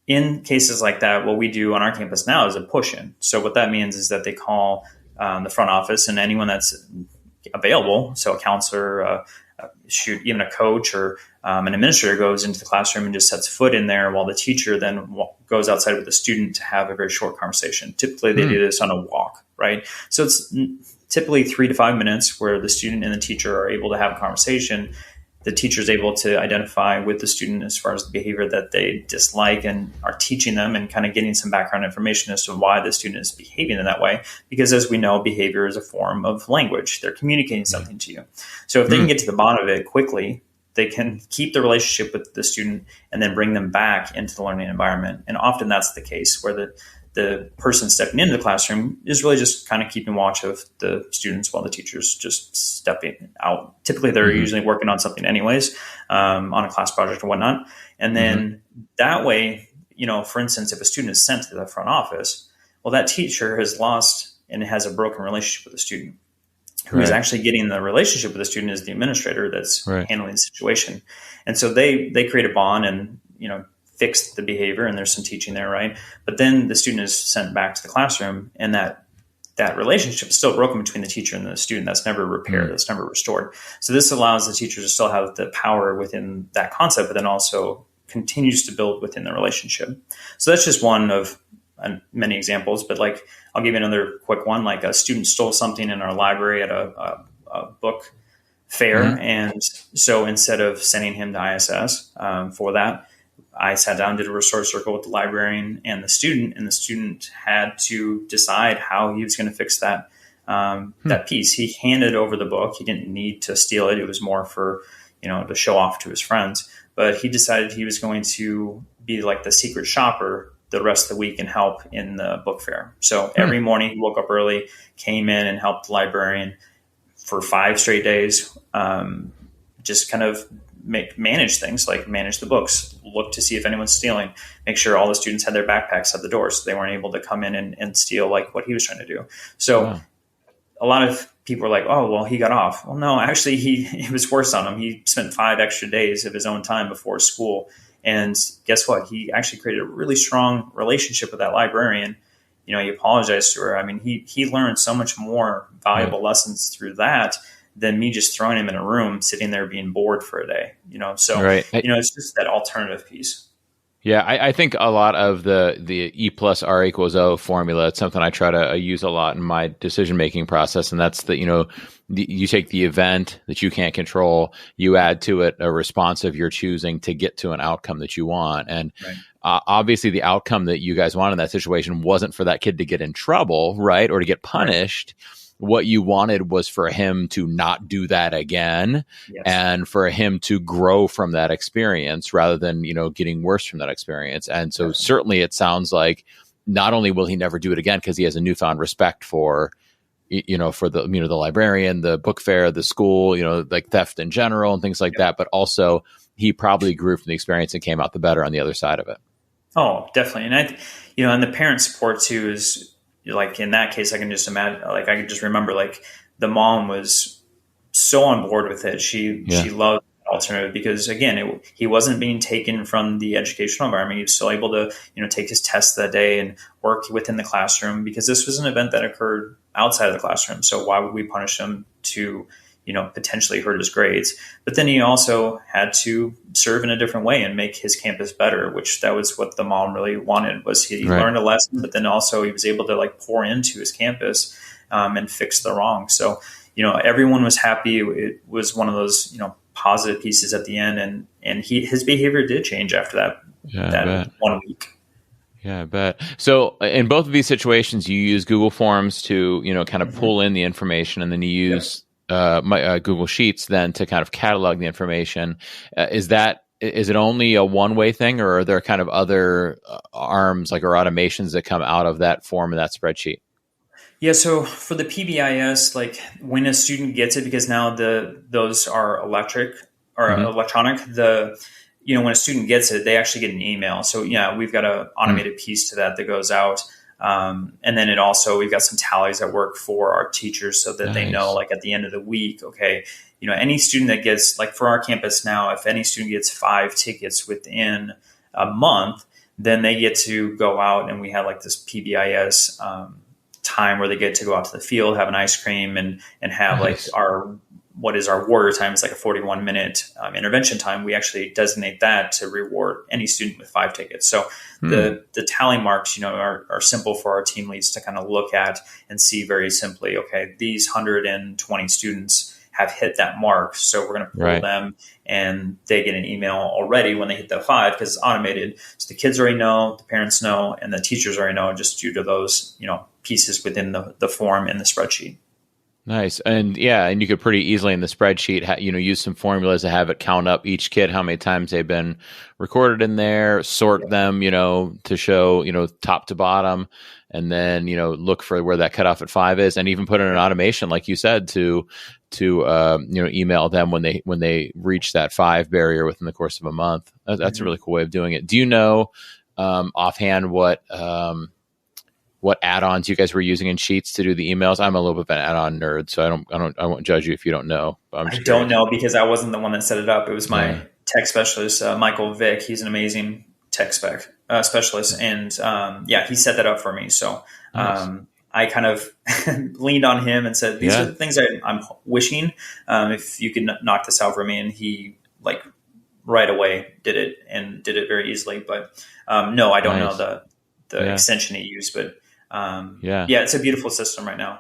in cases like that, what we do on our campus now is a push-in. So what that means is that they call the front office and anyone that's available, so a counselor, even a coach or an administrator goes into the classroom and just sets foot in there while the teacher then goes outside with the student to have a very short conversation. Typically, they do this on a walk, right? So it's typically 3 to 5 minutes where the student and the teacher are able to have a conversation. The teacher is able to identify with the student as far as the behavior that they dislike and are teaching them and kind of getting some background information as to why the student is behaving in that way. Because as we know, behavior is a form of language. They're communicating something to you. So if they can get to the bottom of it quickly, they can keep the relationship with the student and then bring them back into the learning environment. And often that's the case where the person stepping into the classroom is really just kind of keeping watch of the students while the teacher's just stepping out. Typically, they're usually working on something anyways, on a class project or whatnot. And then that way, for instance, if a student is sent to the front office, well, that teacher has lost and has a broken relationship with the student. Who is actually getting the relationship with the student is the administrator that's handling the situation. And so they create a bond and, fix the behavior, and there's some teaching there, right? But then the student is sent back to the classroom, and that relationship is still broken between the teacher and the student. That's never repaired. That's never restored. So this allows the teacher to still have the power within that concept, but then also continues to build within the relationship. So that's just one of many examples, but like, I'll give you another quick one. Like a student stole something in our library at a book fair. And so instead of sending him to ISS for that, I sat down, did a restore circle with the librarian and the student had to decide how he was going to fix that that piece. He handed over the book. He didn't need to steal it. It was more for, to show off to his friends. But he decided he was going to be like the secret shopper the rest of the week and help in the book fair. So every morning he woke up early, came in and helped the librarian for 5 straight days, just kind of manage things, like manage the books, look to see if anyone's stealing, make sure all the students had their backpacks at the door so they weren't able to come in and steal like what he was trying to do. So a lot of people are like, oh, well, he got off. Well, no, actually it was worse on him. He spent 5 extra days of his own time before school. And guess what? He actually created a really strong relationship with that librarian he apologized to her. I mean, he learned so much more valuable lessons through that than me just throwing him in a room, sitting there being bored for a day, So, it's just that alternative piece. Yeah, I think a lot of the E plus R equals O formula, it's something I try to use a lot in my decision-making process. And that's you take the event that you can't control, you add to it a response of your choosing to get to an outcome that you want. And obviously the outcome that you guys want in that situation wasn't for that kid to get in trouble, right? Or to get punished. Right. What you wanted was for him to not do that again, and for him to grow from that experience rather than, getting worse from that experience. And so certainly it sounds like not only will he never do it again because he has a newfound respect for, for the, the librarian, the book fair, the school, like theft in general and things like that, but also he probably grew from the experience and came out the better on the other side of it. Oh, definitely. And and the parent support too is, like in that case, I can just imagine, like I can just remember, like the mom was so on board with it. She loved alternative because again, he wasn't being taken from the educational environment. He was still able to, take his test that day and work within the classroom because this was an event that occurred outside of the classroom. So why would we punish him to, potentially hurt his grades? But then he also had to serve in a different way and make his campus better, which that was what the mom really wanted. Was he learned a lesson, but then also he was able to like pour into his campus and fix the wrong. So, everyone was happy. It was one of those, positive pieces at the end, and his behavior did change after that 1 week. Yeah, I bet. So in both of these situations, you use Google Forms to, kind of pull in the information, and then you use Google Sheets then to kind of catalog the information. Is it only a one-way thing, or are there kind of other arms or automations that come out of that form and that spreadsheet? Yeah, so for the PBIS, like when a student gets it, because now those are electronic, when a student gets it, they actually get an email. So we've got an automated piece to that goes out. And then we've got some tallies that work for our teachers so that they know, like at the end of the week, okay, any student that gets, like for our campus now, if any student gets 5 tickets within a month, then they get to go out, and we have like this PBIS time where they get to go out to the field, have an ice cream, and have like what is our warrior time. It's like a 41-minute intervention time. We actually designate that to reward any student with 5 tickets. So the tally marks, are simple for our team leads to kind of look at and see very simply, okay, these 120 students have hit that mark. So we're going to pull them, and they get an email already when they hit that 5 because it's automated. So the kids already know, the parents know, and the teachers already know just due to those, pieces within the form in the spreadsheet. Nice. And you could pretty easily in the spreadsheet, use some formulas to have it count up each kid, how many times they've been recorded in there, sort them, to show, top to bottom, and then, look for where that cutoff at 5 is, and even put in an automation, like you said, to email them when they reach that 5 barrier within the course of a month. That's a really cool way of doing it. Do you know offhand what add-ons you guys were using in Sheets to do the emails? I'm a little bit of an add-on nerd, so I won't judge you if you don't know. I don't know because I wasn't the one that set it up. It was my tech specialist, Michael Vick. He's an amazing tech specialist, and he set that up for me. So I kind of leaned on him and said, "These are the things I'm wishing if you could knock this out for me." And he right away did it, and did it very easily. But no, I don't know the extension he used, but. It's a beautiful system right now.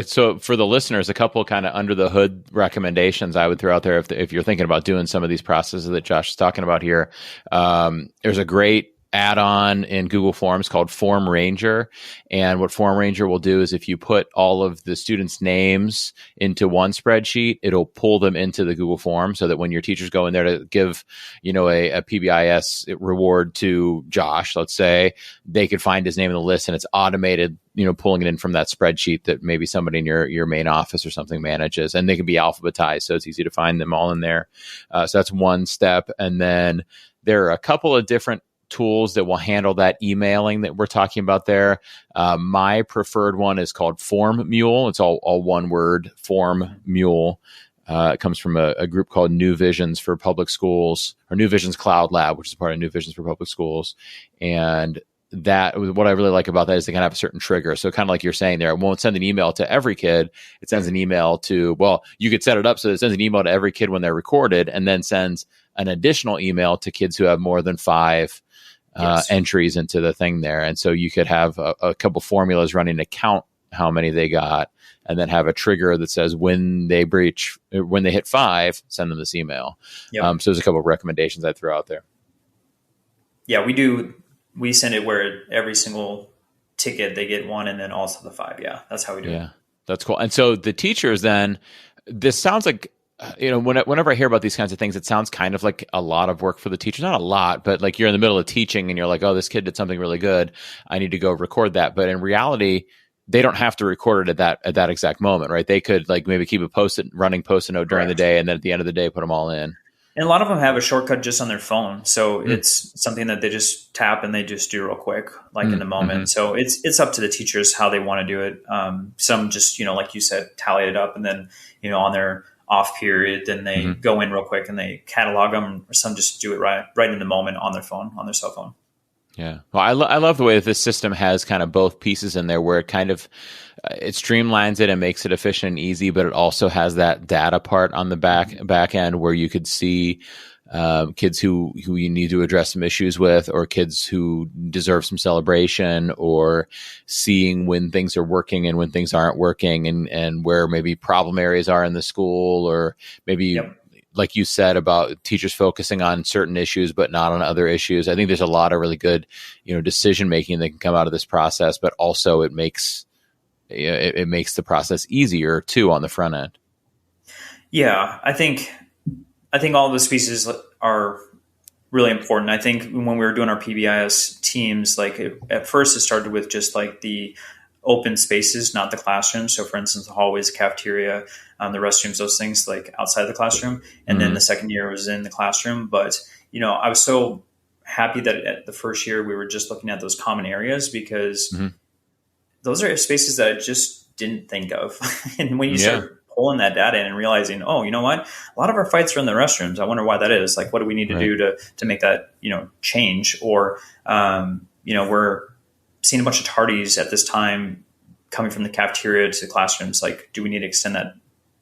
So for the listeners, a couple kind of under the hood recommendations I would throw out there if you're thinking about doing some of these processes that Josh is talking about here. There's a great add-on in Google Forms called Form Ranger. And what Form Ranger will do is if you put all of the students' names into one spreadsheet, it'll pull them into the Google Form so that when your teachers go in there to give, a PBIS reward to Josh, let's say, they could find his name in the list, and it's automated, pulling it in from that spreadsheet that maybe somebody in your main office or something manages, and they can be alphabetized. So it's easy to find them all in there. So that's one step. And then there are a couple of different tools that will handle that emailing that we're talking about there. My preferred one is called Form Mule. It's all one word, Form Mule. It comes from a group called New Visions for Public Schools, or New Visions Cloud Lab, which is part of New Visions for Public Schools. And that what I really like about that is they kind of have a certain trigger. So kind of like you're saying there, it won't send an email to every kid. It sends an email to, well, you could set it up so it sends an email to every kid when they're recorded, and then sends an additional email to kids who have more than 5 entries into the thing there. And so you could have a couple formulas running to count how many they got, and then have a trigger that says when they hit 5, send them this email. So there's a couple of recommendations I threw out there. Yeah, we send it where every single ticket they get 1, and then also the 5. Yeah, that's how we do it. Yeah, that's cool. And so the teachers then, this sounds like, whenever I hear about these kinds of things, it sounds kind of like a lot of work for the teachers. Not a lot, but like you're in the middle of teaching and you're like, oh, this kid did something really good, I need to go record that. But in reality, they don't have to record it at that exact moment, right? They could like maybe keep a running post-it note during the day, and then at the end of the day, put them all in. And a lot of them have a shortcut just on their phone. So it's something that they just tap and they just do real quick, like in the moment. So it's up to the teachers how they want to do it. Some just, like you said, tally it up, and then, on their off period, then they go in real quick and they catalog them, or some just do it right in the moment on their phone, on their cell phone. Yeah. Well, I love the way that this system has kind of both pieces in there, where it kind of, it streamlines it and makes it efficient and easy, but it also has that data part on the back end where you could see kids who you need to address some issues with, or kids who deserve some celebration, or seeing when things are working and when things aren't working, and where maybe problem areas are in the school, or maybe like you said about teachers focusing on certain issues but not on other issues. I think there's a lot of really good, decision making that can come out of this process, but also it makes the process easier too on the front end. Yeah, I think all those pieces are really important. I think when we were doing our PBIS teams, at first it started with just like the open spaces, not the classroom. So for instance, the hallways, cafeteria, the restrooms, those things like outside the classroom. And then the second year was in the classroom. But, I was so happy that at the first year we were just looking at those common areas, because those are spaces that I just didn't think of. And when you start pulling that data in and realizing, oh, you know what? A lot of our fights are in the restrooms. I wonder why that is. Like, what do we need to do to make that, change? Or, we're seeing a bunch of tardies at this time coming from the cafeteria to classrooms. Like, do we need to extend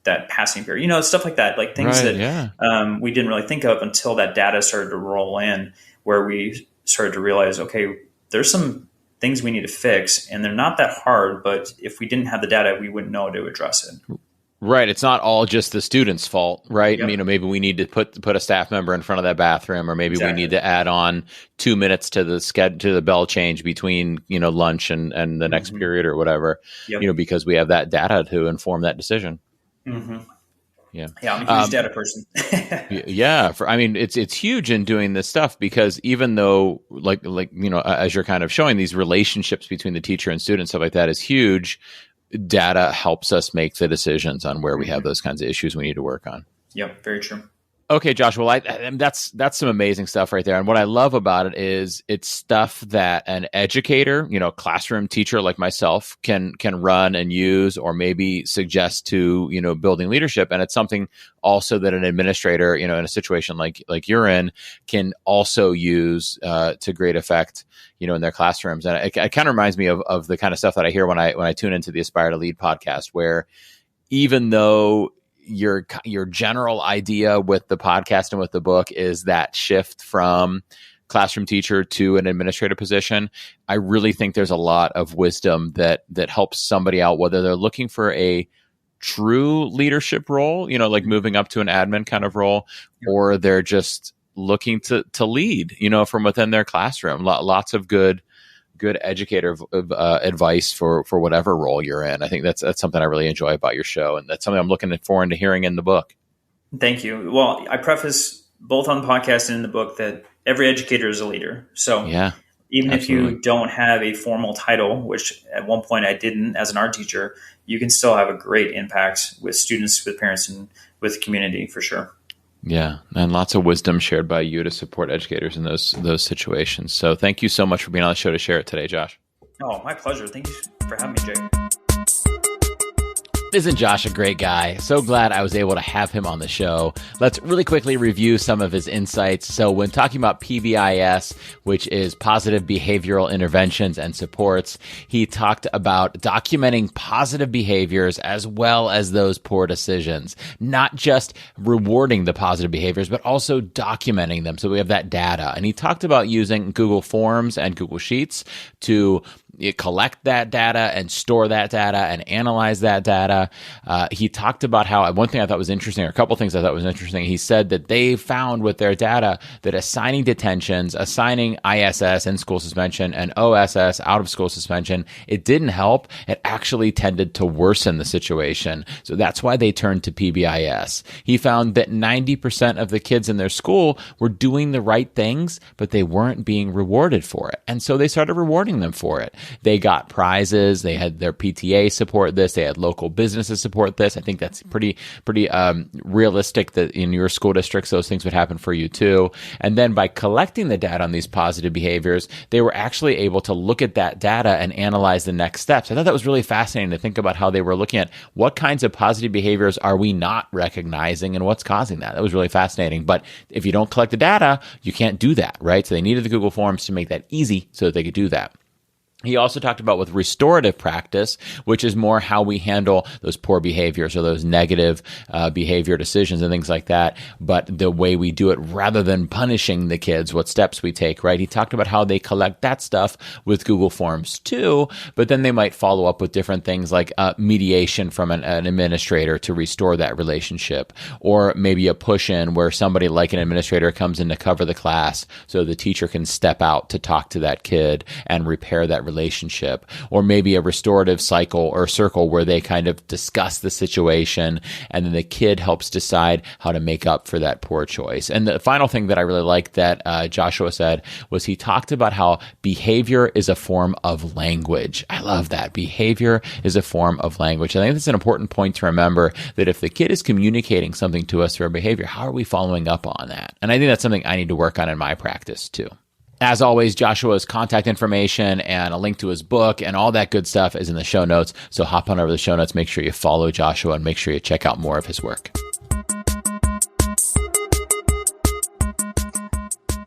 that passing period? Stuff like that, like things that we didn't really think of until that data started to roll in, where we started to realize, okay, there's some things we need to fix, and they're not that hard, but if we didn't have the data, we wouldn't know how to address it. Right. It's not all just the student's fault, right? Yep. Maybe we need to put a staff member in front of that bathroom, or maybe we need to add on 2 minutes to the bell change between, lunch and the next period or whatever, because we have that data to inform that decision. Yeah. Yeah. I'm a huge data person. It's huge in doing this stuff, because even though as you're kind of showing, these relationships between the teacher and student, stuff like that is huge. Data helps us make the decisions on where we have those kinds of issues we need to work on. Yep, very true. Okay, Josh. Well, that's some amazing stuff right there. And what I love about it is it's stuff that an educator, classroom teacher like myself can run and use, or maybe suggest to, building leadership. And it's something also that an administrator, in a situation like you're in, can also use to great effect, in their classrooms. And it kind of reminds me of the kind of stuff that I hear when I tune into the Aspire to Lead podcast, where even though your general idea with the podcast and with the book is that shift from classroom teacher to an administrative position, I really think there's a lot of wisdom that helps somebody out, whether they're looking for a true leadership role, like moving up to an admin kind of role, or they're just looking to lead, from within their classroom. Lots of good educator advice for whatever role you're in. I think that's something I really enjoy about your show, and that's something I'm looking forward to hearing in the book. Thank you. Well, I preface both on the podcast and in the book that every educator is a leader. So even if you don't have a formal title, which at one point I didn't as an art teacher, you can still have a great impact with students, with parents, and with the community for sure. Yeah, and lots of wisdom shared by you to support educators in those situations. So thank you so much for being on the show to share it today, Josh. Oh, my pleasure. Thank you for having me, Jake. Isn't Josh a great guy? So glad I was able to have him on the show. Let's really quickly review some of his insights. So when talking about PBIS, which is positive behavioral interventions and supports, he talked about documenting positive behaviors as well as those poor decisions, not just rewarding the positive behaviors, but also documenting them. So we have that data. And he talked about using Google Forms and Google Sheets to collect that data and store that data and analyze that data. He talked about how, one thing I thought was interesting, or a couple things I thought was interesting, he said that they found with their data that assigning detentions, assigning ISS, in-school suspension, and OSS, out-of-school suspension, it didn't help. It actually tended to worsen the situation. So that's why they turned to PBIS. He found that 90% of the kids in their school were doing the right things, but they weren't being rewarded for it. And so they started rewarding them for it. They got prizes. They had their PTA support this. They had local businesses support this. I think that's pretty realistic that in your school districts, those things would happen for you too. And then by collecting the data on these positive behaviors, they were actually able to look at that data and analyze the next steps. I thought that was really fascinating to think about how they were looking at what kinds of positive behaviors are we not recognizing and what's causing that. That was really fascinating. But if you don't collect the data, you can't do that, right? So they needed the Google Forms to make that easy so that they could do that. He also talked about with restorative practice, which is more how we handle those poor behaviors or those negative behavior decisions and things like that, but the way we do it rather than punishing the kids, what steps we take, right? He talked about how they collect that stuff with Google Forms too, but then they might follow up with different things like mediation from an administrator to restore that relationship, or maybe a push-in where somebody like an administrator comes in to cover the class so the teacher can step out to talk to that kid and repair that relationship, or maybe a restorative cycle or circle where they kind of discuss the situation and then the kid helps decide how to make up for that poor choice. And the final thing that I really liked that Joshua said was he talked about how behavior is a form of language. I love that. Behavior is a form of language. I think that's an important point to remember, that if the kid is communicating something to us through our behavior, how are we following up on that? And I think that's something I need to work on in my practice too. As always, Joshua's contact information and a link to his book and all that good stuff is in the show notes. So hop on over to the show notes, make sure you follow Joshua, and make sure you check out more of his work.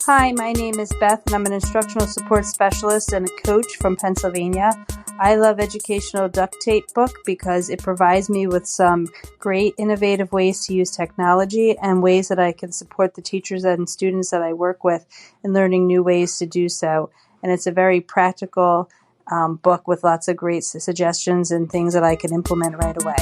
Hi, my name is Beth, and I'm an instructional support specialist and a coach from Pennsylvania. I love Educational Duct Tape book because it provides me with some great innovative ways to use technology and ways that I can support the teachers and students that I work with in learning new ways to do so. And it's a very practical book with lots of great suggestions and things that I can implement right away.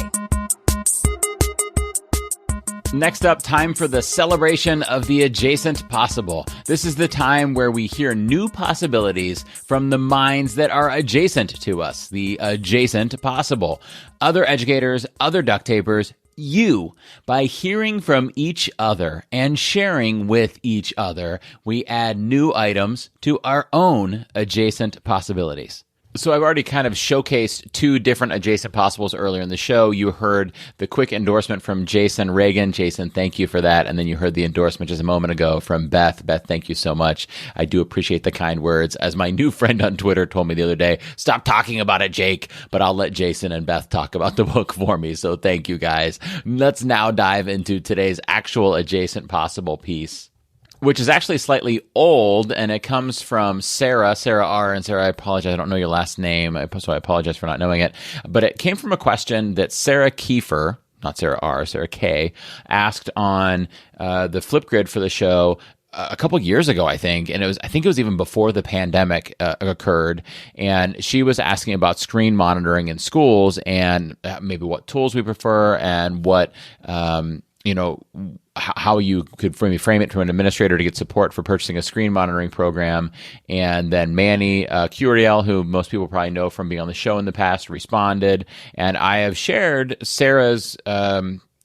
Next up, time for the celebration of the adjacent possible. This is the time where we hear new possibilities from the minds that are adjacent to us, the adjacent possible. Other educators, other duct tapers, you. By hearing from each other and sharing with each other, we add new items to our own adjacent possibilities. So I've already kind of showcased two different adjacent possibles earlier in the show. You heard the quick endorsement from Jason Reagan. Jason, thank you for that. And then you heard the endorsement just a moment ago from Beth. Beth, thank you so much. I do appreciate the kind words. As my new friend on Twitter told me the other day, stop talking about it, Jake, but I'll let Jason and Beth talk about the book for me. So thank you guys. Let's now dive into today's actual adjacent possible piece, which is actually slightly old, and it comes from Sarah R. And Sarah, I apologize, I don't know your last name, so I apologize for not knowing it. But it came from a question that Sarah Kiefer, not Sarah R., Sarah K., asked on the Flipgrid for the show a couple years ago, I think, and I think it was even before the pandemic occurred. And she was asking about screen monitoring in schools and maybe what tools we prefer and what how you could frame it to an administrator to get support for purchasing a screen monitoring program. And then Manny Curiel, who most people probably know from being on the show in the past, responded. And I have shared Sarah's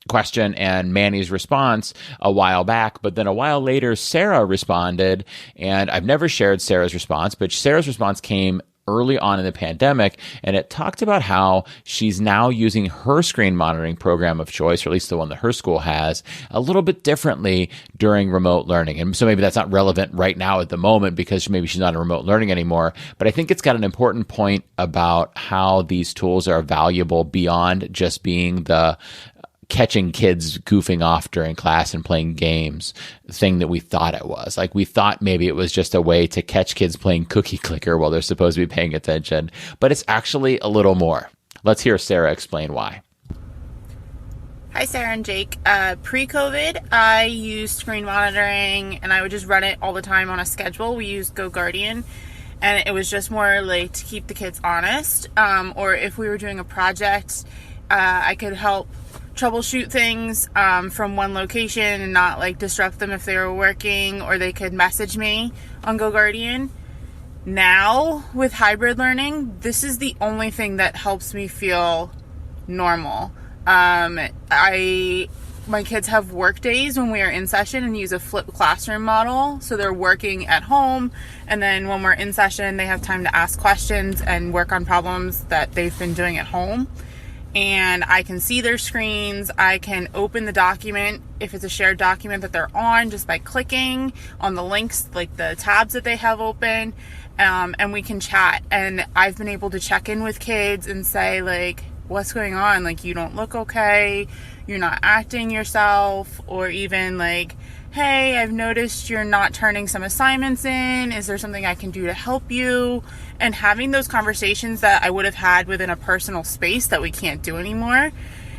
question and Manny's response a while back, but then a while later, Sarah responded. And I've never shared Sarah's response, but Sarah's response came early on in the pandemic, and it talked about how she's now using her screen monitoring program of choice, or at least the one that her school has, a little bit differently during remote learning. And so maybe that's not relevant right now at the moment because maybe she's not in remote learning anymore, but I think it's got an important point about how these tools are valuable beyond just being the catching kids goofing off during class and playing games thing that we thought it was. Like, we thought maybe it was just a way to catch kids playing cookie clicker while they're supposed to be paying attention, but it's actually a little more. Let's hear Sarah explain why. Hi, Sarah and Jake. Pre-COVID, I used screen monitoring, and I would just run it all the time on a schedule. We used GoGuardian, and it was just more like to keep the kids honest, or if we were doing a project, I could help troubleshoot things from one location and not like disrupt them if they were working, or they could message me on GoGuardian. Now with hybrid learning, this is the only thing that helps me feel normal. My kids have work days when we are in session and use a flipped classroom model, so they're working at home, and then when we're in session they have time to ask questions and work on problems that they've been doing at home. And I can see their screens. I can open the document if it's a shared document that they're on just by clicking on the links, like the tabs that they have open, and we can chat. And I've been able to check in with kids and say, like, what's going on? Like, you don't look okay, you're not acting yourself, or even like, hey, I've noticed you're not turning some assignments in. Is there something I can do to help you? And having those conversations that I would have had within a personal space that we can't do anymore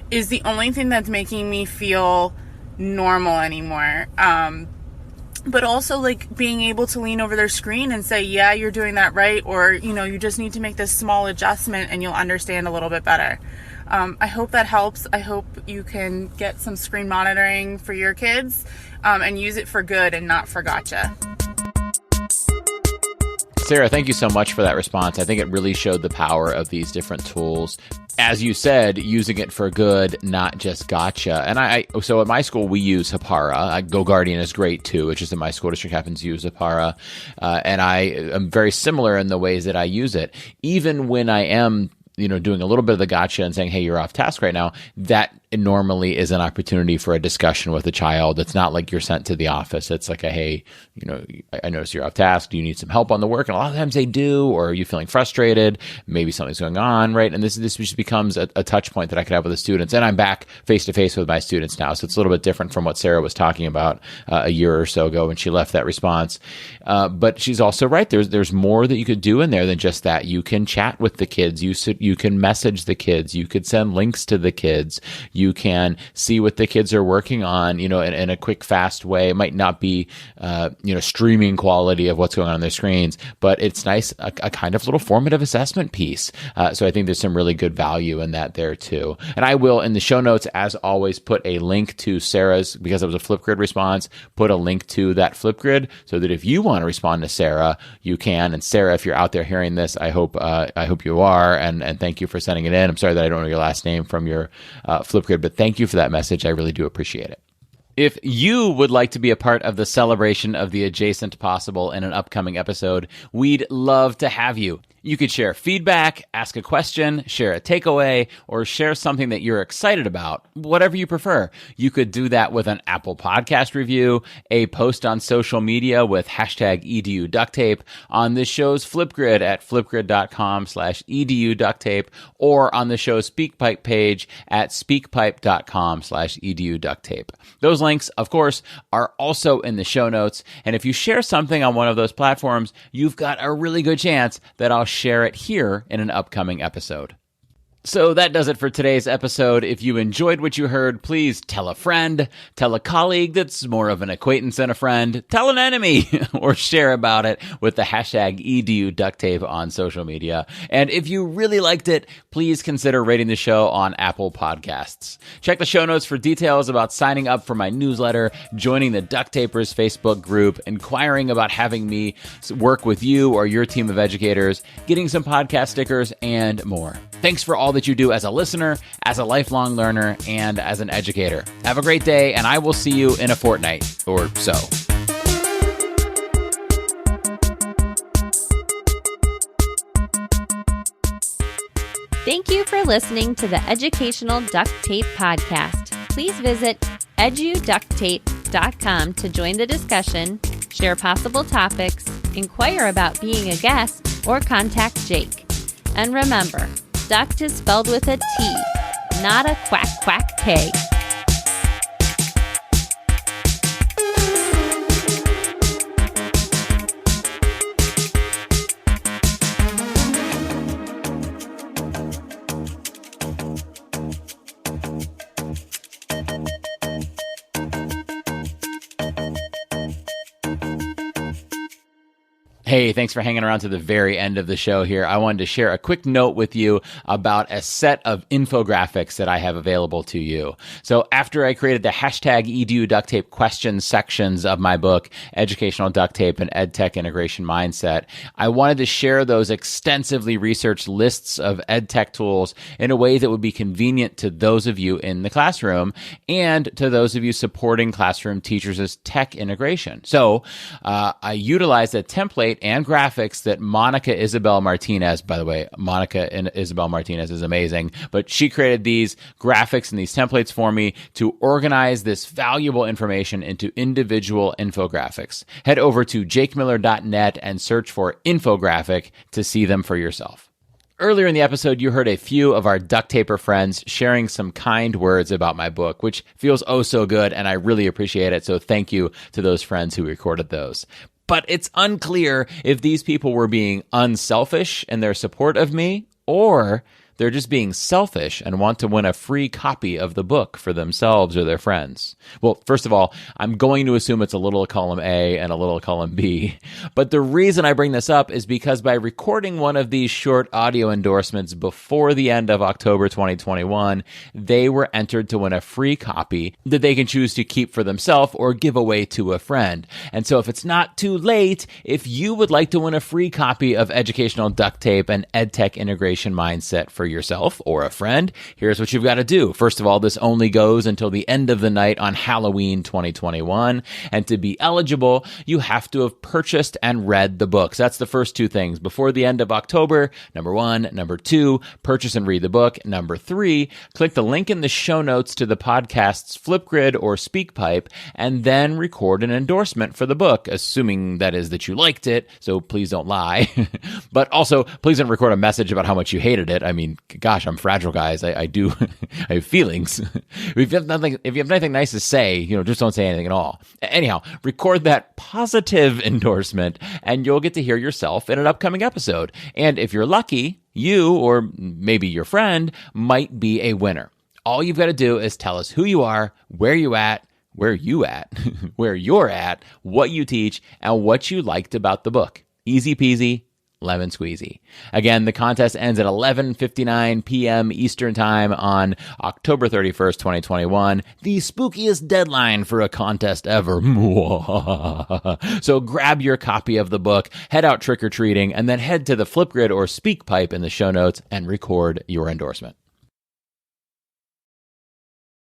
is the only thing that's making me feel normal anymore. But also, like, being able to lean over their screen and say, yeah, you're doing that right, or, you know, you just need to make this small adjustment and you'll understand a little bit better. I hope that helps. I hope you can get some screen monitoring for your kids and use it for good and not for gotcha. Sarah, thank you so much for that response. I think it really showed the power of these different tools. As you said, using it for good, not just gotcha. And so at my school, we use Hapara. GoGuardian is great too. It's just that my school district happens to use Hapara. And I am very similar in the ways that I use it. Even when I am, doing a little bit of the gotcha and saying, hey, you're off task right now, that normally is an opportunity for a discussion with a child. It's not like you're sent to the office. It's like hey, I noticed you're off task. Do you need some help on the work? And a lot of times they do. Or are you feeling frustrated? Maybe something's going on, right? And this just becomes a touch point that I could have with the students. And I'm back face to face with my students now. So it's a little bit different from what Sarah was talking about a year or so ago when she left that response. But she's also right. There's more that you could do in there than just that. You can chat with the kids. You can message the kids. You could send links to the kids. You can see what the kids are working on, in a quick, fast way. It might not be, streaming quality of what's going on their screens, but it's nice, a kind of little formative assessment piece. So I think there's some really good value in that there too. And I will, in the show notes, as always, put a link to Sarah's, because it was a Flipgrid response, put a link to that Flipgrid so that if you want to respond to Sarah, you can. And Sarah, if you're out there hearing this, I hope you are. And thank you for sending it in. I'm sorry that I don't know your last name from your Flipgrid, but thank you for that message. I really do appreciate it. If you would like to be a part of the celebration of the adjacent possible in an upcoming episode, we'd love to have you. You could share feedback, ask a question, share a takeaway, or share something that you're excited about, whatever you prefer. You could do that with an Apple Podcast review, a post on social media with #EduDuckTape, on this show's Flipgrid at flipgrid.com/EduDuckTape, or on the show's SpeakPipe page at speakpipe.com/EduDuckTape. Those links, of course, are also in the show notes. And if you share something on one of those platforms, you've got a really good chance that I'll share it here in an upcoming episode. So that does it for today's episode. If you enjoyed what you heard, please tell a friend, tell a colleague that's more of an acquaintance than a friend, tell an enemy, or share about it with the #EduDuckTape on social media. And if you really liked it, please consider rating the show on Apple Podcasts. Check the show notes for details about signing up for my newsletter, joining the Duct Tapers Facebook group, inquiring about having me work with you or your team of educators, getting some podcast stickers, and more. Thanks for all that you do as a listener, as a lifelong learner, and as an educator. Have a great day, and I will see you in a fortnight or so. Thank you for listening to the Educational Duct Tape Podcast. Please visit eduducttape.com to join the discussion, share possible topics, inquire about being a guest, or contact Jake. And remember, duct is spelled with a T, not a quack quack K. Hey, thanks for hanging around to the very end of the show here. I wanted to share a quick note with you about a set of infographics that I have available to you. So after I created the hashtag #EduDuctTape questions sections of my book, Educational Duct Tape and EdTech Integration Mindset, I wanted to share those extensively researched lists of EdTech tools in a way that would be convenient to those of you in the classroom and to those of you supporting classroom teachers' tech integration. So I utilized a template and graphics that Monica Isabel Martinez, by the way, Monica Isabel Martinez is amazing, but she created these graphics and these templates for me to organize this valuable information into individual infographics. Head over to jakemiller.net and search for infographic to see them for yourself. Earlier in the episode, you heard a few of our duct taper friends sharing some kind words about my book, which feels oh so good, and I really appreciate it. So thank you to those friends who recorded those. But it's unclear if these people were being unselfish in their support of me, or they're just being selfish and want to win a free copy of the book for themselves or their friends. Well, first of all, I'm going to assume it's a little column A and a little column B. But the reason I bring this up is because by recording one of these short audio endorsements before the end of October 2021, they were entered to win a free copy that they can choose to keep for themselves or give away to a friend. And so if it's not too late, if you would like to win a free copy of Educational Duct Tape and EdTech Integration Mindset for yourself or a friend, here's what you've got to do. First of all, this only goes until the end of the night on Halloween 2021. And to be eligible, you have to have purchased and read the book. So that's the first two things. Before the end of October, number one. Number two, purchase and read the book. Number three, click the link in the show notes to the podcast's Flipgrid or SpeakPipe, and then record an endorsement for the book, assuming that is that you liked it. So please don't lie. But also, please don't record a message about how much you hated it. I mean, gosh, I'm fragile, guys. I do, I have feelings. If you have nothing nice to say, just don't say anything at all. Anyhow, record that positive endorsement and you'll get to hear yourself in an upcoming episode. And if you're lucky, you or maybe your friend might be a winner. All you've got to do is tell us who you are, where you're at, what you teach, and what you liked about the book. Easy peasy. Lemon squeezy. Again, the contest ends at 11:59 p.m. Eastern Time on October 31st, 2021, the spookiest deadline for a contest ever. So grab your copy of the book, head out trick-or-treating, and then head to the Flipgrid or SpeakPipe in the show notes and record your endorsement.